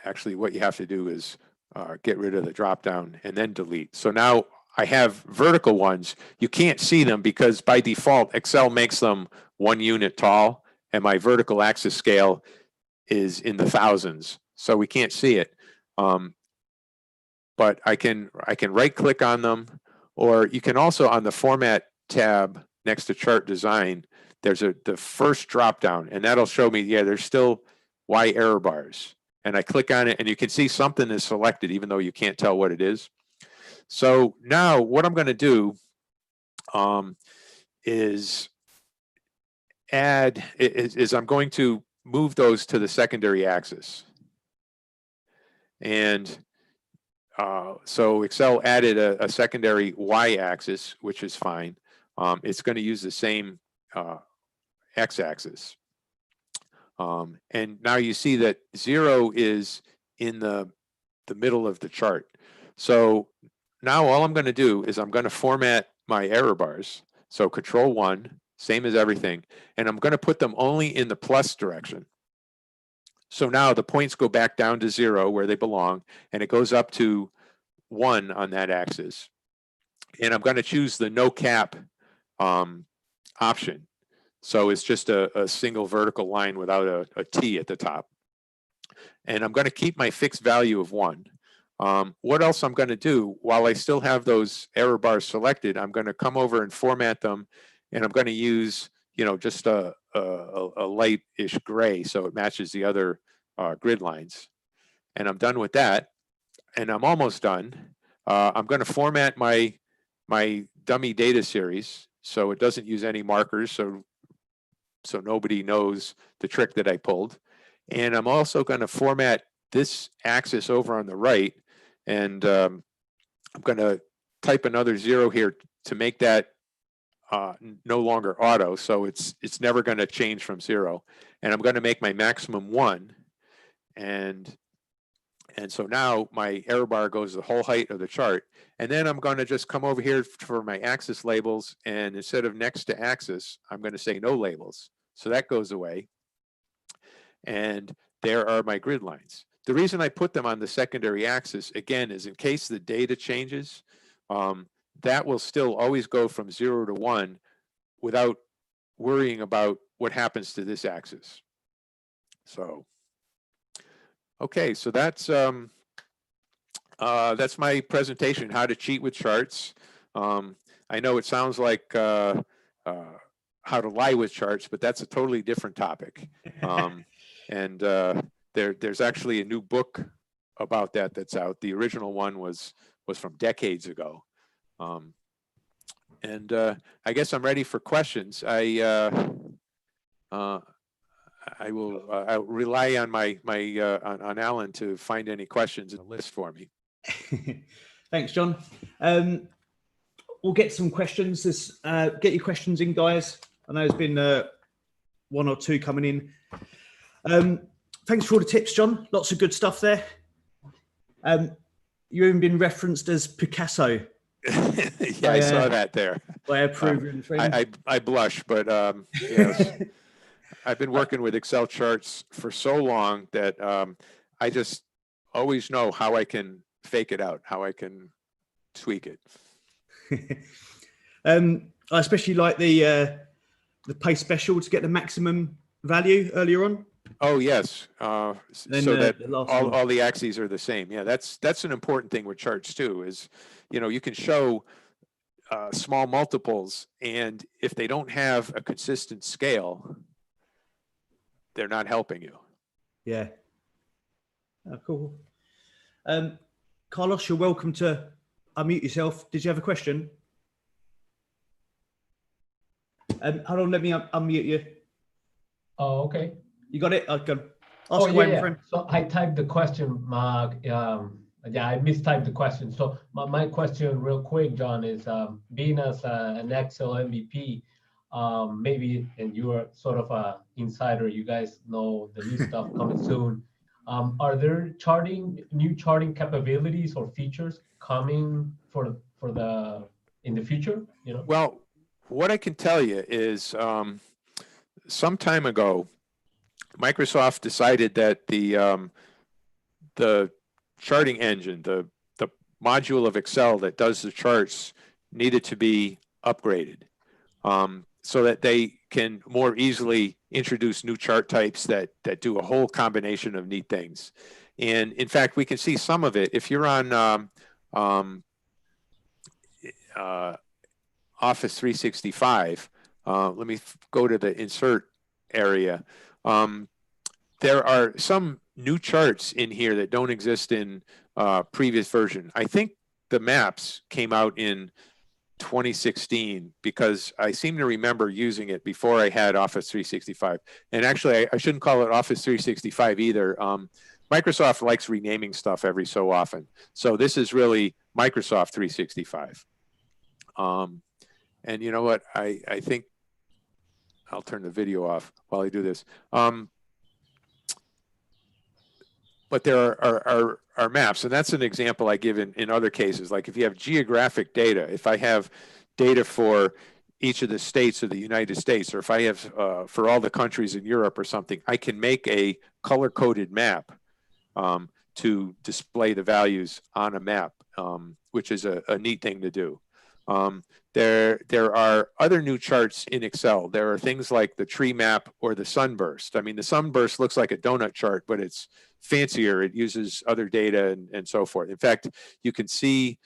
B: Actually, what you have to do is get rid of the drop down and then delete. So now I have vertical ones. You can't see them because by default, Excel makes them 1 unit tall and my vertical axis scale is in the thousands. So we can't see it. But I can right click on them, or you can also on the format tab next to chart design, there's the first drop down and that'll show me, yeah, there's still Y error bars. And I click on it and you can see something is selected even though you can't tell what it is. So now what I'm going to do is I'm going to move those to the secondary axis. And so Excel added a secondary Y axis, which is fine. It's going to use the same X axis. And now you see that 0 is in the middle of the chart. So now all I'm going to do is I'm going to format my error bars. So Control-1, same as everything. And I'm going to put them only in the plus direction. So now the points go back down to 0 where they belong, and it goes up to 1 on that axis. And I'm going to choose the no cap option. So it's just a single vertical line without a T at the top. And I'm going to keep my fixed value of 1. What else I'm going to do, while I still have those error bars selected, I'm going to come over and format them, and I'm going to use, just a light-ish gray so it matches the other grid lines. And I'm done with that, and I'm almost done. I'm going to format my dummy data series so it doesn't use any markers, so nobody knows the trick that I pulled. And I'm also going to format this axis over on the right, and I'm going to type another 0 here to make that no longer auto, so it's never going to change from 0. And I'm going to make my maximum 1, and so now my error bar goes the whole height of the chart. And then I'm going to just come over here for my axis labels, and instead of next to axis, I'm going to say no labels. So that goes away. And there are my grid lines. The reason I put them on the secondary axis, again, is in case the data changes, that will still always go from 0 to 1 without worrying about what happens to this axis. So, okay, so that's my presentation, how to cheat with charts. I know it sounds like how to lie with charts, but that's a totally different topic. And there's actually a new book about that's out. The original one was from decades ago. And I guess I'm ready for questions. I'll rely on on Alan to find any questions in the list for me.
A: Thanks, John. We'll get some questions. Get your questions in, guys. I know there's been 1 or 2 coming in. Thanks for all the tips, John. Lots of good stuff there. You've even been referenced as Picasso.
B: Yeah, I saw that there.
A: By a proven friend.
B: I blush, but yes. I've been working with Excel charts for so long that I just always know how I can fake it out, how I can tweak it.
A: I especially like the pay special to get the maximum value earlier on.
B: Oh yes,
A: Then
B: so that
A: the last one.
B: all the axes are the same. Yeah, that's an important thing with charts too. Is you can show small multiples, and if they don't have a consistent scale, they're not helping you.
A: Yeah. Oh, cool. Carlos, you're welcome to unmute yourself. Did you have a question? Hold on, let me unmute you.
C: Oh, okay.
A: You got it? I can
C: Oh,
A: ask away, my
C: yeah.
A: friend.
C: So I typed the question, Mark. Yeah, I mistyped the question. So my question real quick, John, is being as an Excel MVP, maybe, and you're sort of a insider, you guys know the new stuff coming soon. Are there new charting capabilities or features coming in the future?
B: Well, what I can tell you is some time ago, Microsoft decided that the charting engine, the module of Excel that does the charts, needed to be upgraded so that they can more easily introduce new chart types that do a whole combination of neat things. And in fact, we can see some of it if you're on Office 365. Let me go to the insert area. There are some new charts in here that don't exist in previous version. I think the maps came out in 2016 because I seem to remember using it before I had Office 365. And actually, I shouldn't call it Office 365 either. Microsoft likes renaming stuff every so often. So this is really Microsoft 365. And you know what? I think I'll turn the video off while I do this. But there are maps, and that's an example I give in other cases. Like if you have geographic data, if I have data for each of the states of the United States, or if I have for all the countries in Europe or something, I can make a color-coded map to display the values on a map, which is a neat thing to do. There are other new charts in Excel. There are things like the tree map or the sunburst. I mean, the sunburst looks like a donut chart, but it's fancier. It uses other data and so forth. In fact, you can see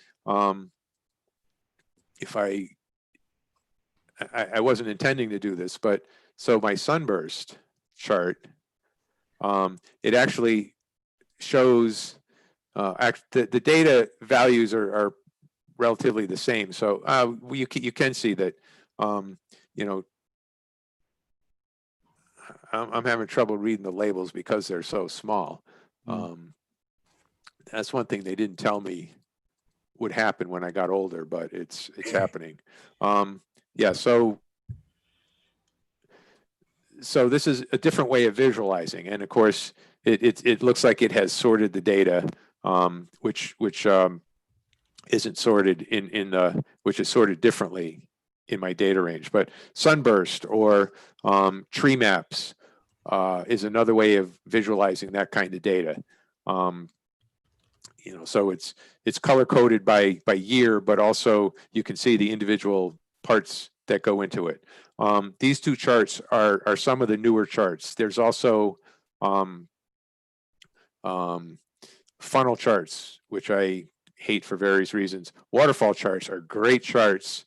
B: if I wasn't intending to do this, but so my sunburst chart, it actually shows the data values are relatively the same. So you can see that, I'm having trouble reading the labels because they're so small. That's one thing they didn't tell me would happen when I got older, but it's happening. Yeah, so this is a different way of visualizing, and of course it looks like it has sorted the data, which isn't sorted which is sorted differently in my data range. But sunburst or tree maps is another way of visualizing that kind of data. So it's color coded by year, but also you can see the individual parts that go into it. These two charts are some of the newer charts. There's also funnel charts, which I hate for various reasons. Waterfall charts are great charts.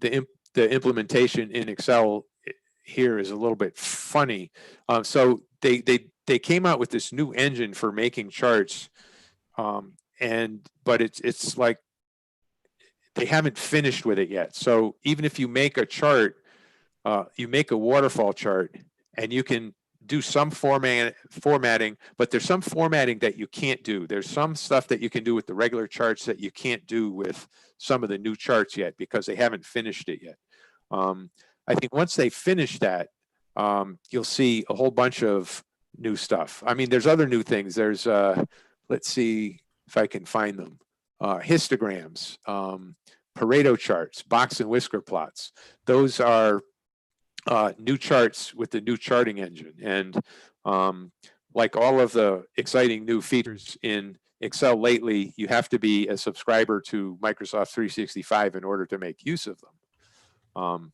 B: The implementation in Excel here is a little bit funny. So they came out with this new engine for making charts, but it's like they haven't finished with it yet. So even if you make a chart, you make a waterfall chart, and you can do some formatting, but there's some formatting that you can't do. There's some stuff that you can do with the regular charts that you can't do with some of the new charts yet because they haven't finished it yet. I think once they finish that, you'll see a whole bunch of new stuff. I mean, there's other new things. There's, let's see if I can find them. Histograms, Pareto charts, box and whisker plots. Those are new charts with the new charting engine. And like all of the exciting new features in Excel lately, you have to be a subscriber to Microsoft 365 in order to make use of them.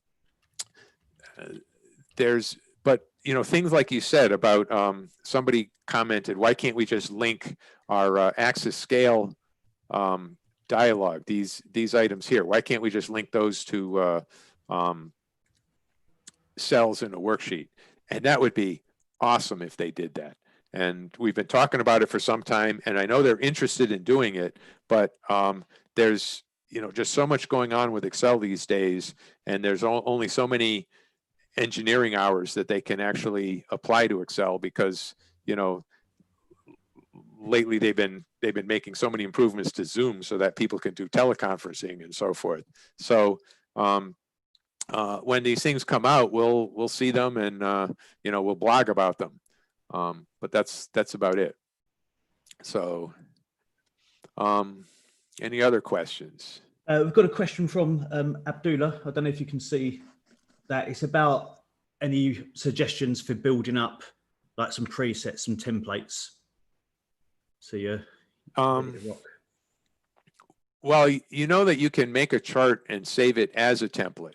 B: But things like you said about somebody commented, why can't we just link our axis scale dialogue, these items here? Why can't we just link those to cells in a worksheet? And that would be awesome if they did that. And we've been talking about it for some time, and I know they're interested in doing it, but there's just so much going on with Excel these days, and there's only so many engineering hours that they can actually apply to Excel, because lately they've been making so many improvements to Zoom so that people can do teleconferencing and so forth. So when these things come out, we'll see them, and we'll blog about them. But that's about it. So any other questions?
A: We've got a question from Abdullah. I don't know if you can see that. It's about any suggestions for building up like some presets, some templates. So you're ready to rock.
B: Well, you know that you can make a chart and save it as a template.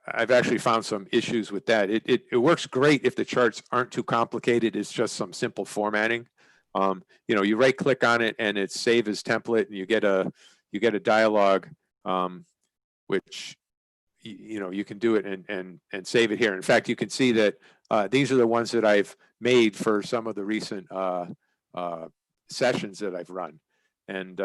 B: I've actually found some issues with that. It works great if the charts aren't too complicated. It's just some simple formatting. You right click on it and it's save as template, and you get a dialog, which you can do it and save it here. In fact, you can see that these are the ones that I've made for some of the recent sessions that I've run, and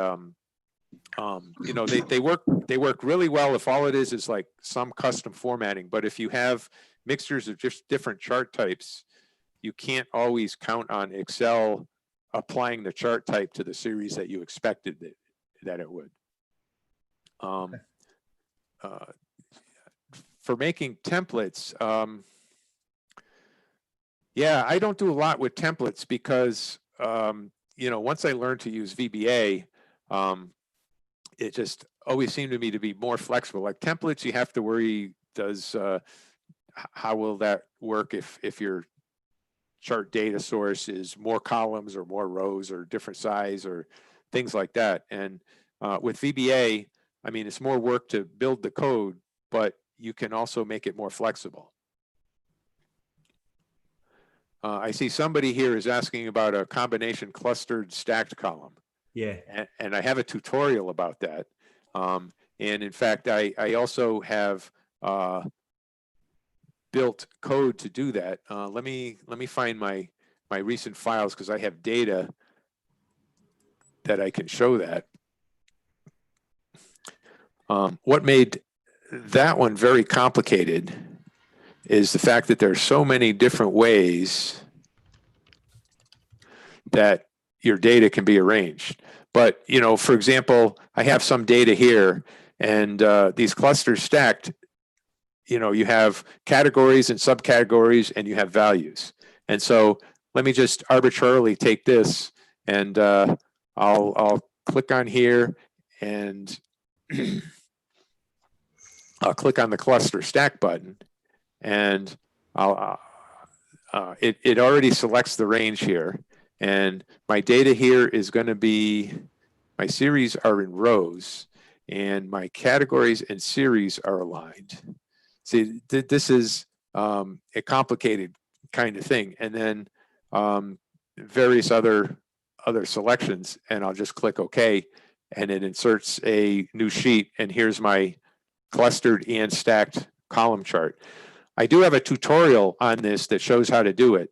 B: they work really well if all it is like some custom formatting. But if you have mixtures of just different chart types, you can't always count on Excel applying the chart type to the series that you expected that it would. For making templates, yeah, I don't do a lot with templates because once I learned to use VBA, it just always seemed to me to be more flexible. Like templates, you have to worry, how will that work if your chart data source is more columns or more rows or different size or things like that. And with VBA, I mean, it's more work to build the code, but you can also make it more flexible. I see somebody here is asking about a combination clustered stacked column.
A: Yeah.
B: And I have a tutorial about that. And in fact, I also have built code to do that. Let me find my recent files, because I have data that I can show that. What made that one very complicated is the fact that there's so many different ways that your data can be arranged. But, for example, I have some data here, and these clusters stacked, you have categories and subcategories, and you have values. And so let me just arbitrarily take this, and I'll click on here, and I'll click on the cluster stack button, and it already selects the range here. And my data here is going to be, my series are in rows, and my categories and series are aligned. See, this is a complicated kind of thing. And then various other selections, and I'll just click OK, and it inserts a new sheet. And here's my clustered and stacked column chart. I do have a tutorial on this that shows how to do it.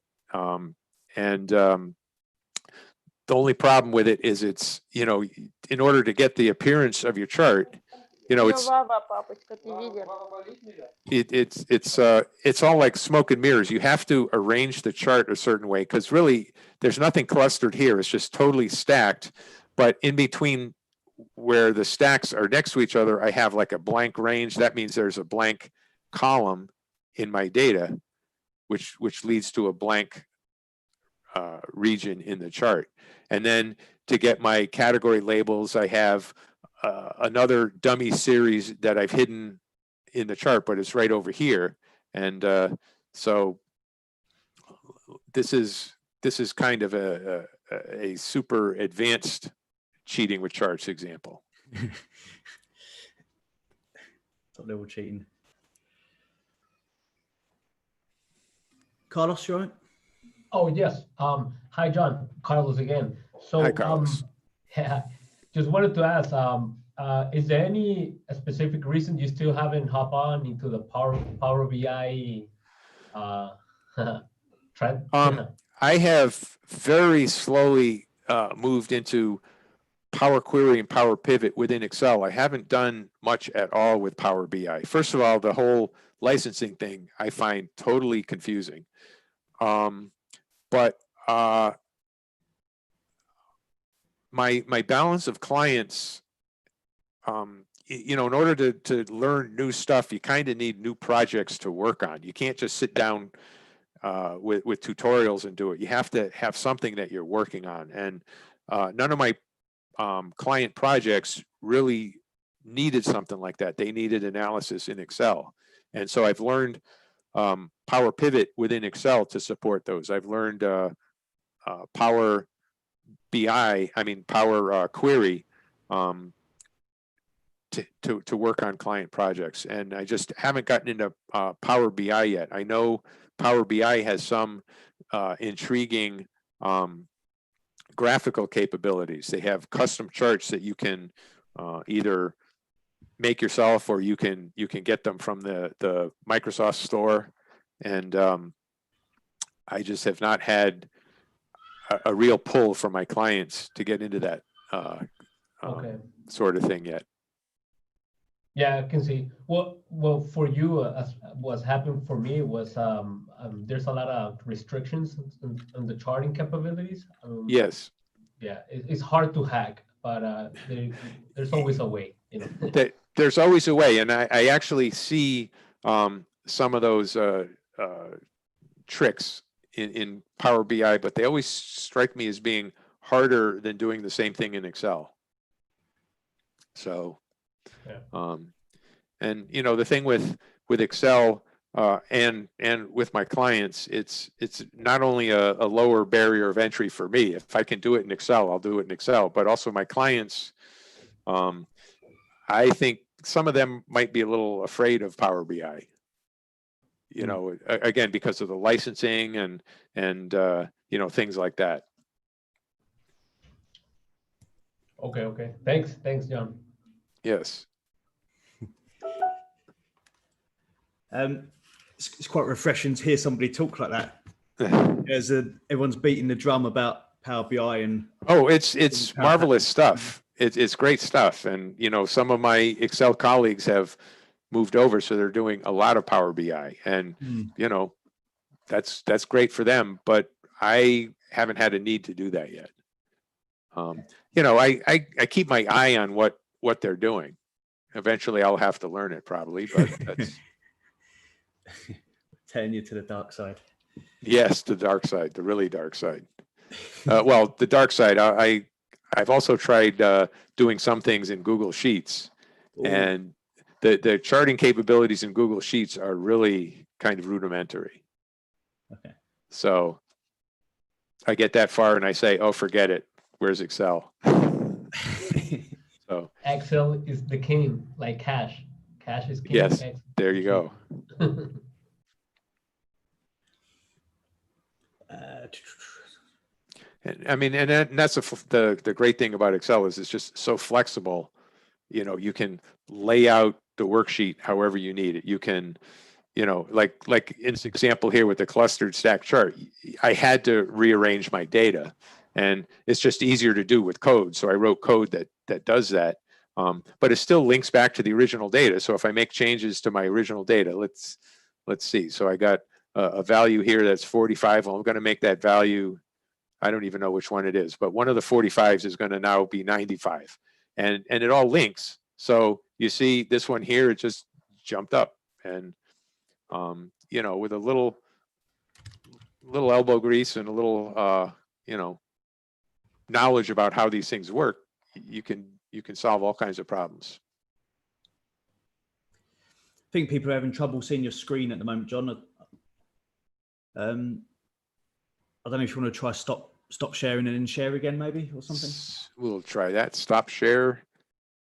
B: The only problem with it is it's, in order to get the appearance of your chart, it's all like smoke and mirrors. You have to arrange the chart a certain way, because really there's nothing clustered here. It's just totally stacked. But in between where the stacks are next to each other, I have like a blank range. That means there's a blank column in my data, which leads to a blank region in the chart. And then to get my category labels, I have another dummy series that I've hidden in the chart, but it's right over here. And so this is this is kind of a super advanced cheating with charts example.
A: Top level cheating. Carlos, you all right?
C: Oh, yes. Hi, John. Carlos again. So,
B: Hi, Carlos.
C: yeah, just wanted to ask, is there any specific reason you still haven't hopped on into the Power BI trend?
B: I have very slowly moved into Power Query and Power Pivot within Excel. I haven't done much at all with Power BI. First of all, the whole licensing thing I find totally confusing. But my balance of clients, you know, in order to learn new stuff, you kind of need new projects to work on. You can't just sit down with tutorials and do it. You have to have something that you're working on. And none of my client projects really needed something like that. They needed analysis in Excel. And so I've learned Power Pivot within Excel to support those. I've learned Power BI, Power Query to work on client projects. And I just haven't gotten into Power BI yet. I know Power BI has some intriguing graphical capabilities. They have custom charts that you can either make yourself or you can get them from the Microsoft Store. And I just have not had a real pull from my clients to get into that
C: Okay.
B: sort of thing yet.
C: Yeah, I can see. Well, for you, as what's happened for me was there's a lot of restrictions on the charting capabilities.
B: Yes.
C: Yeah, it's hard to hack, but there's always a way, you know.
B: There's always a way, and I actually see some of those tricks in Power BI, but they always strike me as being harder than doing the same thing in Excel. So, yeah. And you know, the thing with Excel and with my clients, it's not only a lower barrier of entry for me. If I can do it in Excel, I'll do it in Excel. But also my clients, I think some of them might be a little afraid of Power BI. You know, again, because of the licensing and you know, things like that.
C: Okay. Thanks, John.
B: Yes.
A: It's quite refreshing to hear somebody talk like that. Everyone's beating the drum about Power BI and
B: it's marvelous stuff. It's great stuff, and you know, some of my Excel colleagues have moved over, so they're doing a lot of Power BI, and you know, that's great for them. But I haven't had a need to do that yet. You know, I keep my eye on what they're doing. Eventually, I'll have to learn it probably, but that's.
A: Turning you to the dark side.
B: Yes, the dark side, the really dark side. Well, the dark side, I've also tried doing some things in Google Sheets. Ooh. And the charting capabilities in Google Sheets are really kind of rudimentary.
A: Okay.
B: So I get that far and I say, oh, forget it. Where's Excel? So
C: Excel is the king, like cash. Cash is king.
B: Yes, there you go. And I mean, and that's the great thing about Excel is it's just so flexible. You know, you can lay out the worksheet however you need it. You can, you know, like in this example here with the clustered stack chart, I had to rearrange my data, and it's just easier to do with code. So I wrote code that does that. But it still links back to the original data. So if I make changes to my original data, let's see. So I got a value here that's 45. Well, I'm going to make that value, I don't even know which one it is, but one of the 45s is going to now be 95. And it all links. So you see this one here, it just jumped up. And, you know, with a little elbow grease and a little, you know, knowledge about how these things work, you can solve all kinds of problems.
A: I think people are having trouble seeing your screen at the moment, John. I don't don't know if you want to try stop sharing and then share again, maybe, or something.
B: We'll try that. Stop share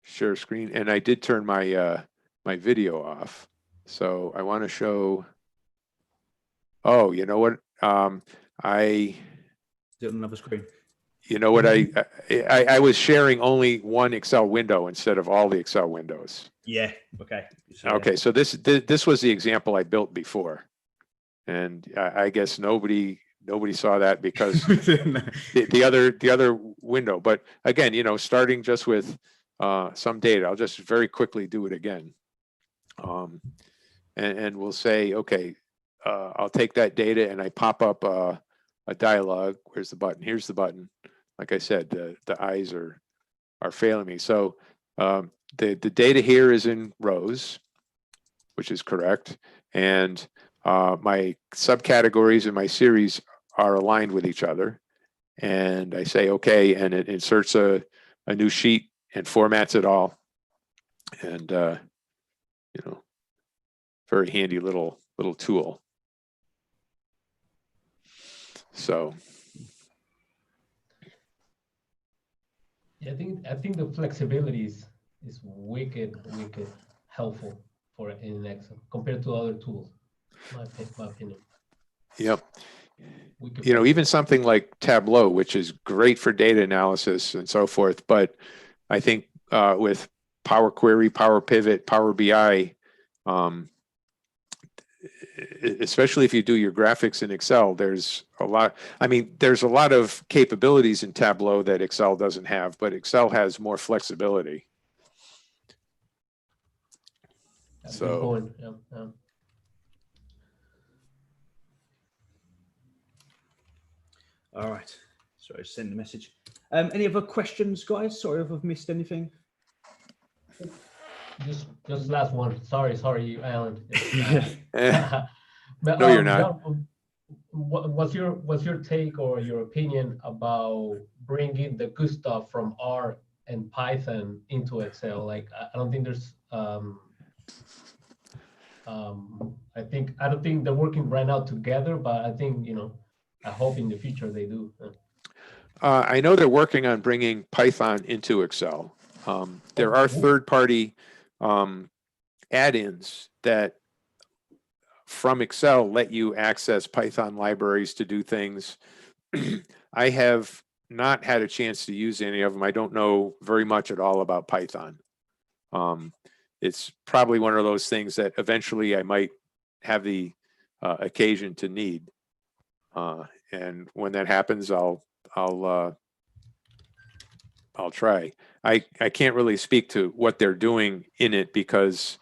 B: screen. And I did turn my my video off. So I want to show. Oh, you know what? I
A: Do it on another screen.
B: You know what? I was sharing only one Excel window instead of all the Excel windows.
A: Yeah. Okay.
B: Okay. So this was the example I built before, and I guess nobody saw that because the other window. But again, you know, starting just with some data, I'll just very quickly do it again, and we'll say, okay, I'll take that data and I pop up a dialog. Where's the button? Here's the button. Like I said, the eyes are failing me. So the data here is in rows, which is correct, and my subcategories and my series are aligned with each other. And I say okay, and it inserts a new sheet and formats it all. And you know, very handy little tool. So.
C: Yeah, I think the flexibility is wicked helpful for in Excel compared to other tools. My opinion.
B: Yep. You know, even something like Tableau, which is great for data analysis and so forth, but I think with Power Query, Power Pivot, Power BI, especially if you do your graphics in Excel, there's a lot. I mean, there's a lot of capabilities in Tableau that Excel doesn't have, but Excel has more flexibility. So.
C: Yeah.
A: All right. Sorry, send the message. Any other questions, guys? Sorry if I've missed anything.
C: Just last one. Sorry, Alan. But,
B: No, you're not.
C: John, what's your take or your opinion about bringing the good stuff from R and Python into Excel? Like, I don't think there's I don't think they're working right now together, but I think, you know, I hope in the future they do.
B: I know they're working on bringing Python into Excel. There are third-party add-ins that from Excel let you access Python libraries to do things. I have not had a chance to use any of them. I don't know very much at all about Python. It's probably one of those things that eventually I might have the occasion to need. And when that happens, I'll try. I can't really speak to what they're doing in it because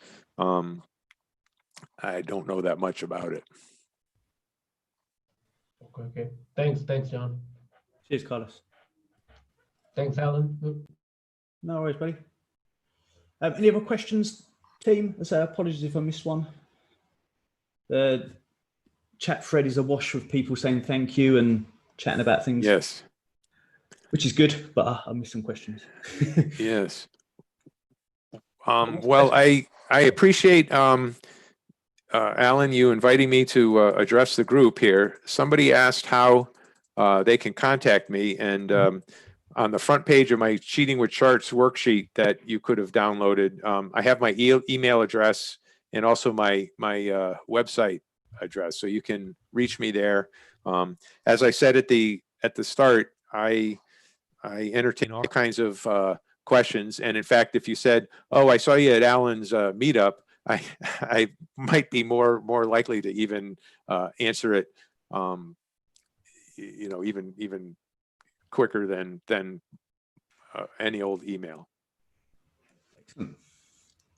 B: I don't know that much about it.
C: Okay. Thanks, John.
A: Cheers, Carlos.
C: Thanks, Alan.
A: No worries, buddy. Any other questions, team? Apologies if I missed one. The chat thread is awash with people saying thank you and chatting about things.
B: Yes.
A: Which is good, but I missed some questions.
B: Yes. Well, I appreciate Alan, you inviting me to address the group here. Somebody asked how they can contact me, and on the front page of my Cheating with Charts worksheet that you could have downloaded, I have my email address and also my website address, so you can reach me there. As I said at the start, I entertain all kinds of questions, and in fact, if you said, "Oh, I saw you at Alan's meetup," I might be more likely to even answer it, you know, even quicker than any old email.
A: Excellent.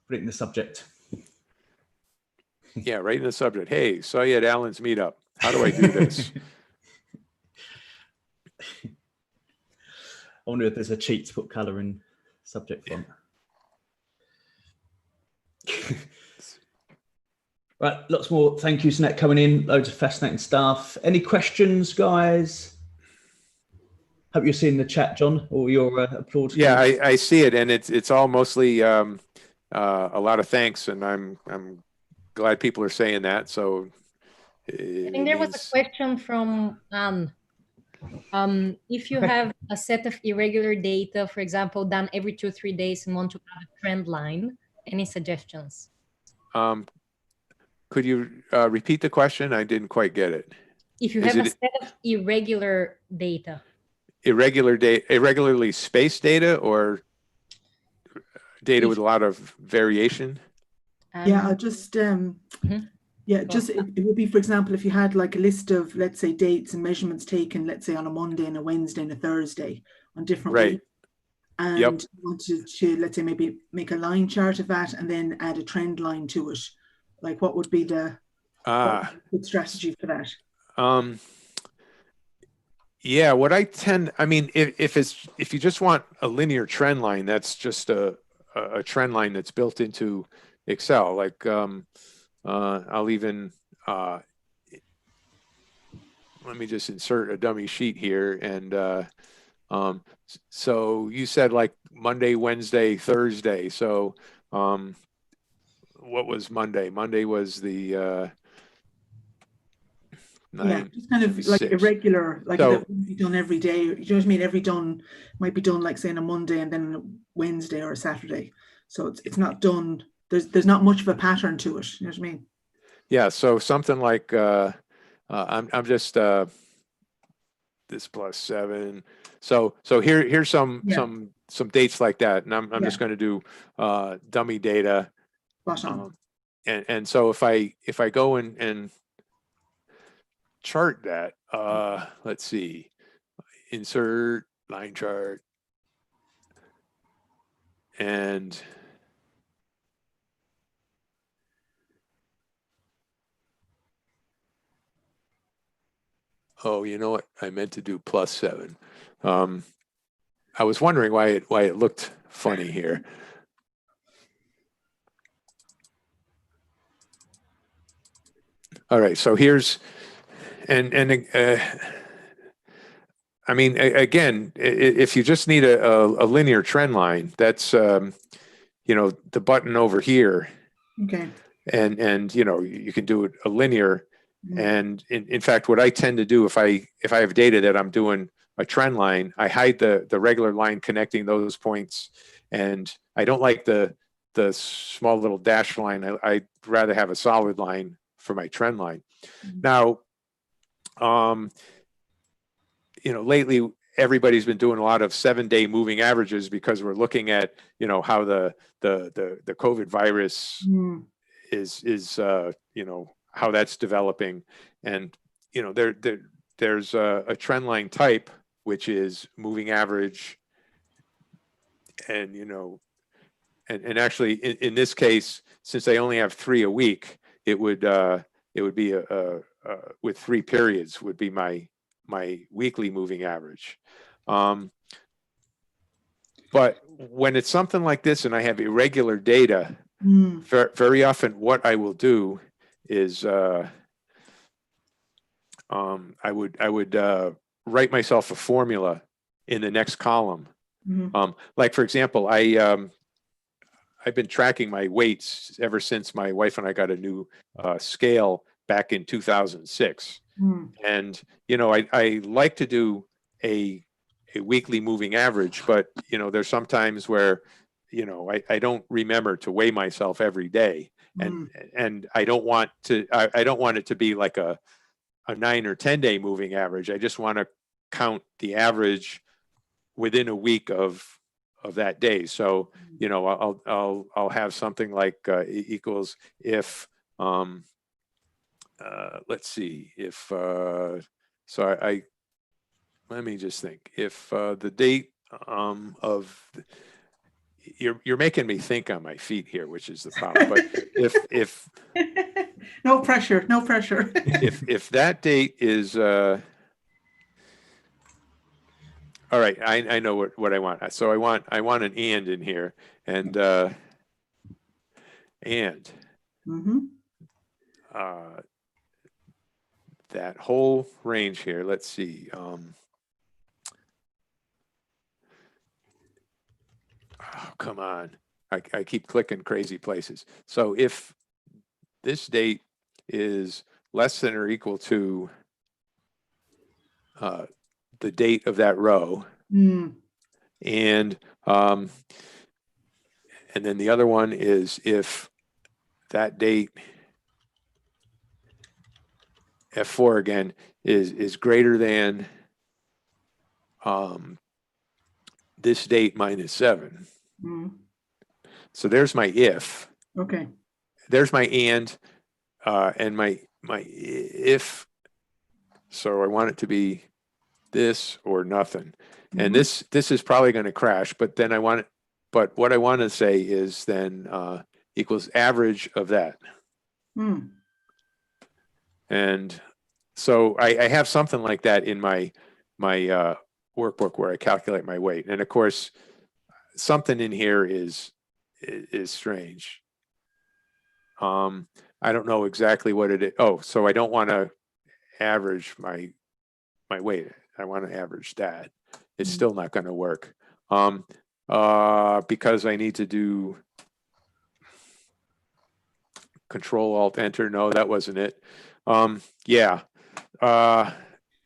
A: Put it in the subject.
B: Yeah, right in the subject. Hey, saw you at Alan's meetup. How do I do this?
A: I wonder if there's a cheat to put color in subject font. Right, lots more thank yous, Net, coming in. Loads of fascinating stuff. Any questions, guys? Hope you're seeing the chat, John, or your applause.
B: Yeah, I see it, and it's all mostly a lot of thanks, and I'm glad people are saying that. So
D: I think there was a question from Anne If you have a set of irregular data, for example, done every 2 or 3 days and want to add a trend line, any suggestions?
B: Could you repeat the question? I didn't quite get it.
D: If you have a set of irregular data.
B: Irregularly spaced data, or data with a lot of variation?
E: Yeah, I'll just yeah, just it would be, for example, if you had like a list of, let's say, dates and measurements taken, let's say on a Monday and a Wednesday and a Thursday on different weeks, and you wanted to, let's say, maybe make a line chart of that and then add a trend line to it. Like, what would be the good strategy for that?
B: Yeah, what I mean, if you just want a linear trend line, that's just a trend line that's built into Excel. Like, I'll even, let me just insert a dummy sheet here. And so you said like Monday, Wednesday, Thursday. So what was Monday? Monday was the 9,
E: yeah, just kind of like
B: 6.
E: Irregular, like so, that wouldn't be done every day. You know what I mean? Every done might be done, like say on a Monday and then a Wednesday or a Saturday. So it's not done. There's not much of a pattern to it. You know what I mean?
B: Yeah. So something like I'm just this plus 7. So here's some dates like that, and I'm just going to do dummy data. And so if I go and chart that, let's see, insert line chart, and oh, you know what? I meant to do plus 7. I was wondering why it looked funny here. All right, so here's, and I mean, again, if you just need a linear trend line, that's you know, the button over here.
E: Okay.
B: And you know, you can do it a linear. And in fact, what I tend to do if I have data that I'm doing a trend line, I hide the regular line connecting those points, and I don't like the small little dash line. I'd rather have a solid line for my trend line. Now, you know, lately everybody's been doing a lot of 7-day moving averages because we're looking at, you know, how the COVID virus is you know, how that's developing. And you know, there's a trend line type, which is moving average, and you know, and actually in this case, since I only have 3 a week, it would be with 3 periods would be my weekly moving average. But when it's something like this and I have irregular data, very often what I will do is I would write myself a formula in the next column. Like for example, I've been tracking my weights ever since my wife and I got a new scale back in 2006. And you know, I like to do a weekly moving average, but you know, there's sometimes where, you know, I don't remember to weigh myself every day, and I don't want it to be like a 9 or 10 day moving average. I just want to count the average within a week of that day. So you know, I'll have something like equals if let's see, if so I let me just think, if the date of you're making me think on my feet here, which is the problem. But if
E: no pressure.
B: if that date is all right, I know what I want. So I want an and in here, and that whole range here. Let's see. Oh, come on. I keep clicking crazy places. So if this date is less than or equal to the date of that row.
E: Mm.
B: And then the other one is if that date, F4 again, is greater than this date minus 7.
E: Mm.
B: So there's my if.
E: Okay.
B: There's my and my if. So I want it to be this or nothing. And this is probably going to crash, but then but what I want to say is then equals average of that.
E: Mm.
B: And so I have something like that in my workbook where I calculate my weight. And of course, something in here is strange. I don't know exactly what it is. Oh, so I don't want to average my weight. I want to average that. It's still not going to work. Because I need to do Control Alt Enter. No, that wasn't it. Yeah.
E: Yeah,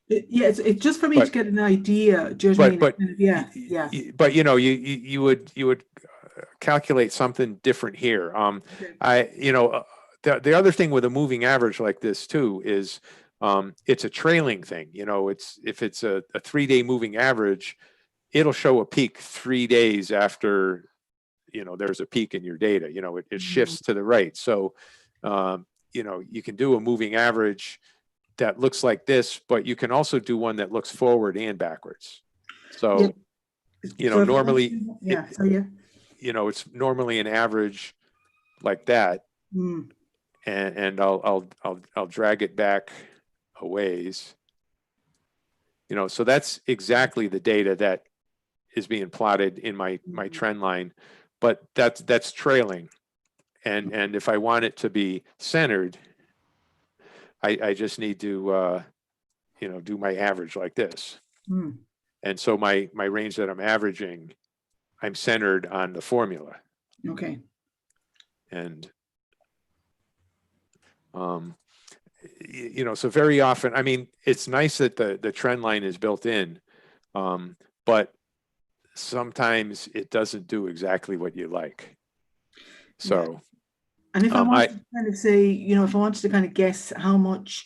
E: it's just for me to get an idea. Do you know what I mean? Yeah.
B: But you would calculate something different here. The other thing with a moving average like this too is it's a trailing thing. If it's a 3-day moving average, it'll show a peak 3 days after there's a peak in your data. It shifts to the right. So you can do a moving average that looks like this, but you can also do one that looks forward and backwards. So normally it's normally an average like that. And I'll drag it back a ways. So that's exactly the data that is being plotted in my trend line, but that's trailing. And if I want it to be centered, I just need to do my average like this. And so my range that I'm averaging, I'm centered on the formula.
E: Okay.
B: And so very often, I mean, it's nice that the trend line is built in, but sometimes it doesn't do exactly what you like. So,
E: and if I wanted to kind of say, if I wanted to kind of guess how much,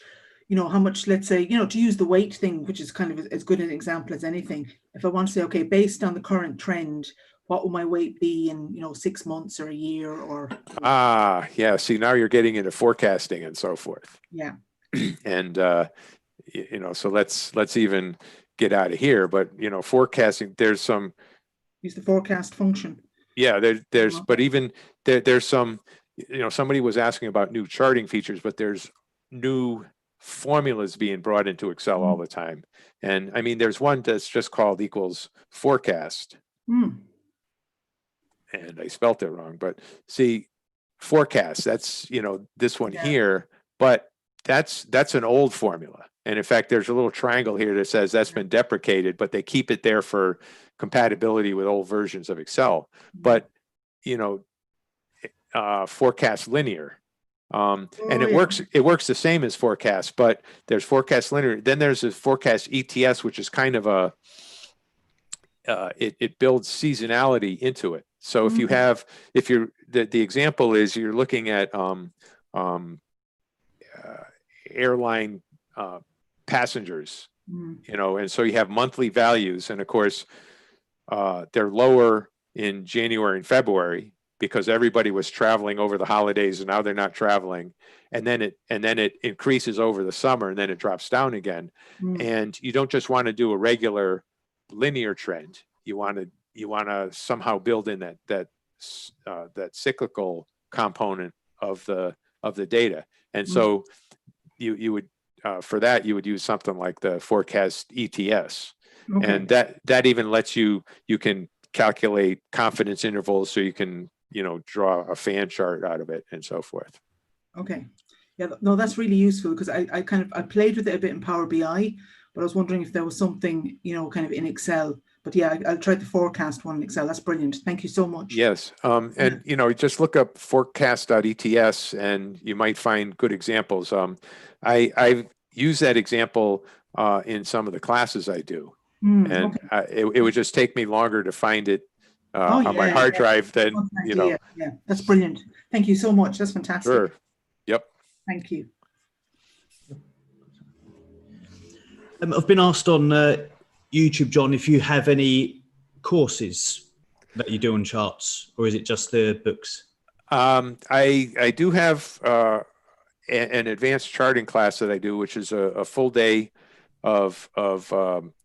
E: let's say, to use the weight thing, which is kind of as good an example as anything. If I want to say, okay, based on the current trend, what will my weight be in 6 months or a year or?
B: Yeah. See, now you're getting into forecasting and so forth.
E: Yeah.
B: And so let's even get out of here. But forecasting, there's some.
E: Use the forecast function.
B: Yeah, there's but even there's some. Somebody was asking about new charting features, but there's new formulas being brought into Excel all the time. And I mean, there's one that's just called equals forecast. And I spelt it wrong, but see, forecast, that's, this one here, but that's an old formula. And in fact, there's a little triangle here that says that's been deprecated, but they keep it there for compatibility with old versions of Excel. But, forecast linear. And it works the same as forecast, but there's forecast linear. Then there's a forecast ETS, which is kind of it builds seasonality into it. So if the example is you're looking at airline passengers, and so you have monthly values, and of course they're lower in January and February because everybody was traveling over the holidays and now they're not traveling, and then it increases over the summer and then it drops down again. And you don't just want to do a regular linear trend. You want to somehow build in that cyclical component of the data. And so you would for that you would use something like the forecast ETS. And that even lets you can calculate confidence intervals, so you can draw a fan chart out of it and so forth.
E: Okay. Yeah, no, that's really useful, because I played with it a bit in Power BI, but I was wondering if there was something, kind of in Excel. But yeah, I'll try the forecast one in Excel. That's brilliant. Thank you so much.
B: Yes. And, just look up forecast.ets and you might find good examples. I've used that example in some of the classes I do. And it would just take me longer to find it on my hard drive than, you know.
E: Yeah, that's brilliant. Thank you so much. That's fantastic.
B: Sure. Yep.
E: Thank you.
A: I've been asked on YouTube, John, if you have any courses that you do on charts, or is it just the books?
B: I do have an advanced charting class that I do, which is a full day of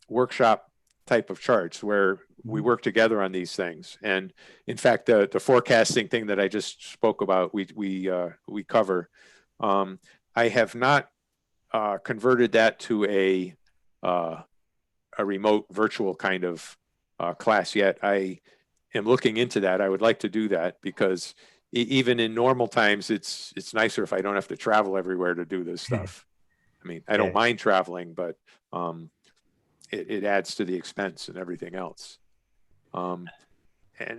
B: workshop type of charts where we work together on these things. And in fact, the forecasting thing that I just spoke about, we cover. I have not converted that to a remote virtual kind of class yet. I am looking into that. I would like to do that because even in normal times, it's nicer if I don't have to travel everywhere to do this stuff. I mean, I don't mind traveling, but it adds to the expense and everything else. And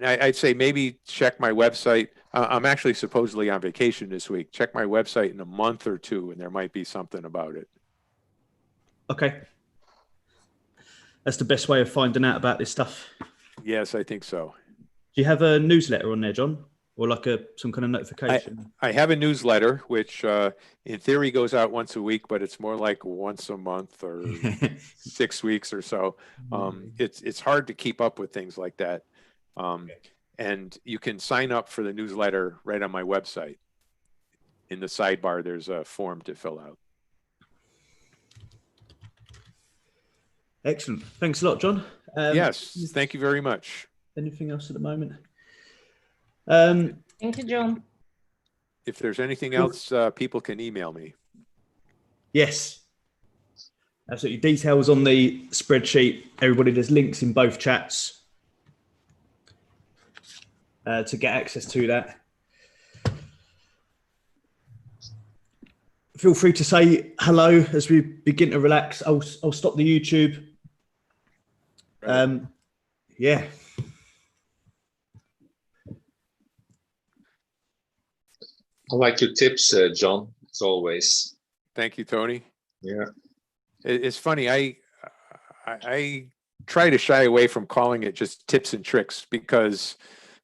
B: I'd say maybe check my website. I'm actually supposedly on vacation this week. Check my website in a month or two, and there might be something about it.
A: Okay. That's the best way of finding out about this stuff.
B: Yes, I think so.
A: Do you have a newsletter on there, John? Or like some kind of notification?
B: I have a newsletter, which in theory goes out once a week, but it's more like once a month or 6 weeks or so. It's hard to keep up with things like that. And you can sign up for the newsletter right on my website. In the sidebar, there's a form to fill out.
A: Excellent. Thanks a lot, John.
B: Yes, thank you very much.
A: Anything else at the moment?
D: Thank you, John.
B: If there's anything else, people can email me.
A: Yes. Absolutely. Details on the spreadsheet. Everybody, there's links in both chats to get access to that. Feel free to say hello as we begin to relax. I'll stop the YouTube. Yeah.
F: I like your tips, John, as always.
B: Thank you, Tony.
F: Yeah.
B: It's funny. I try to shy away from calling it just tips and tricks because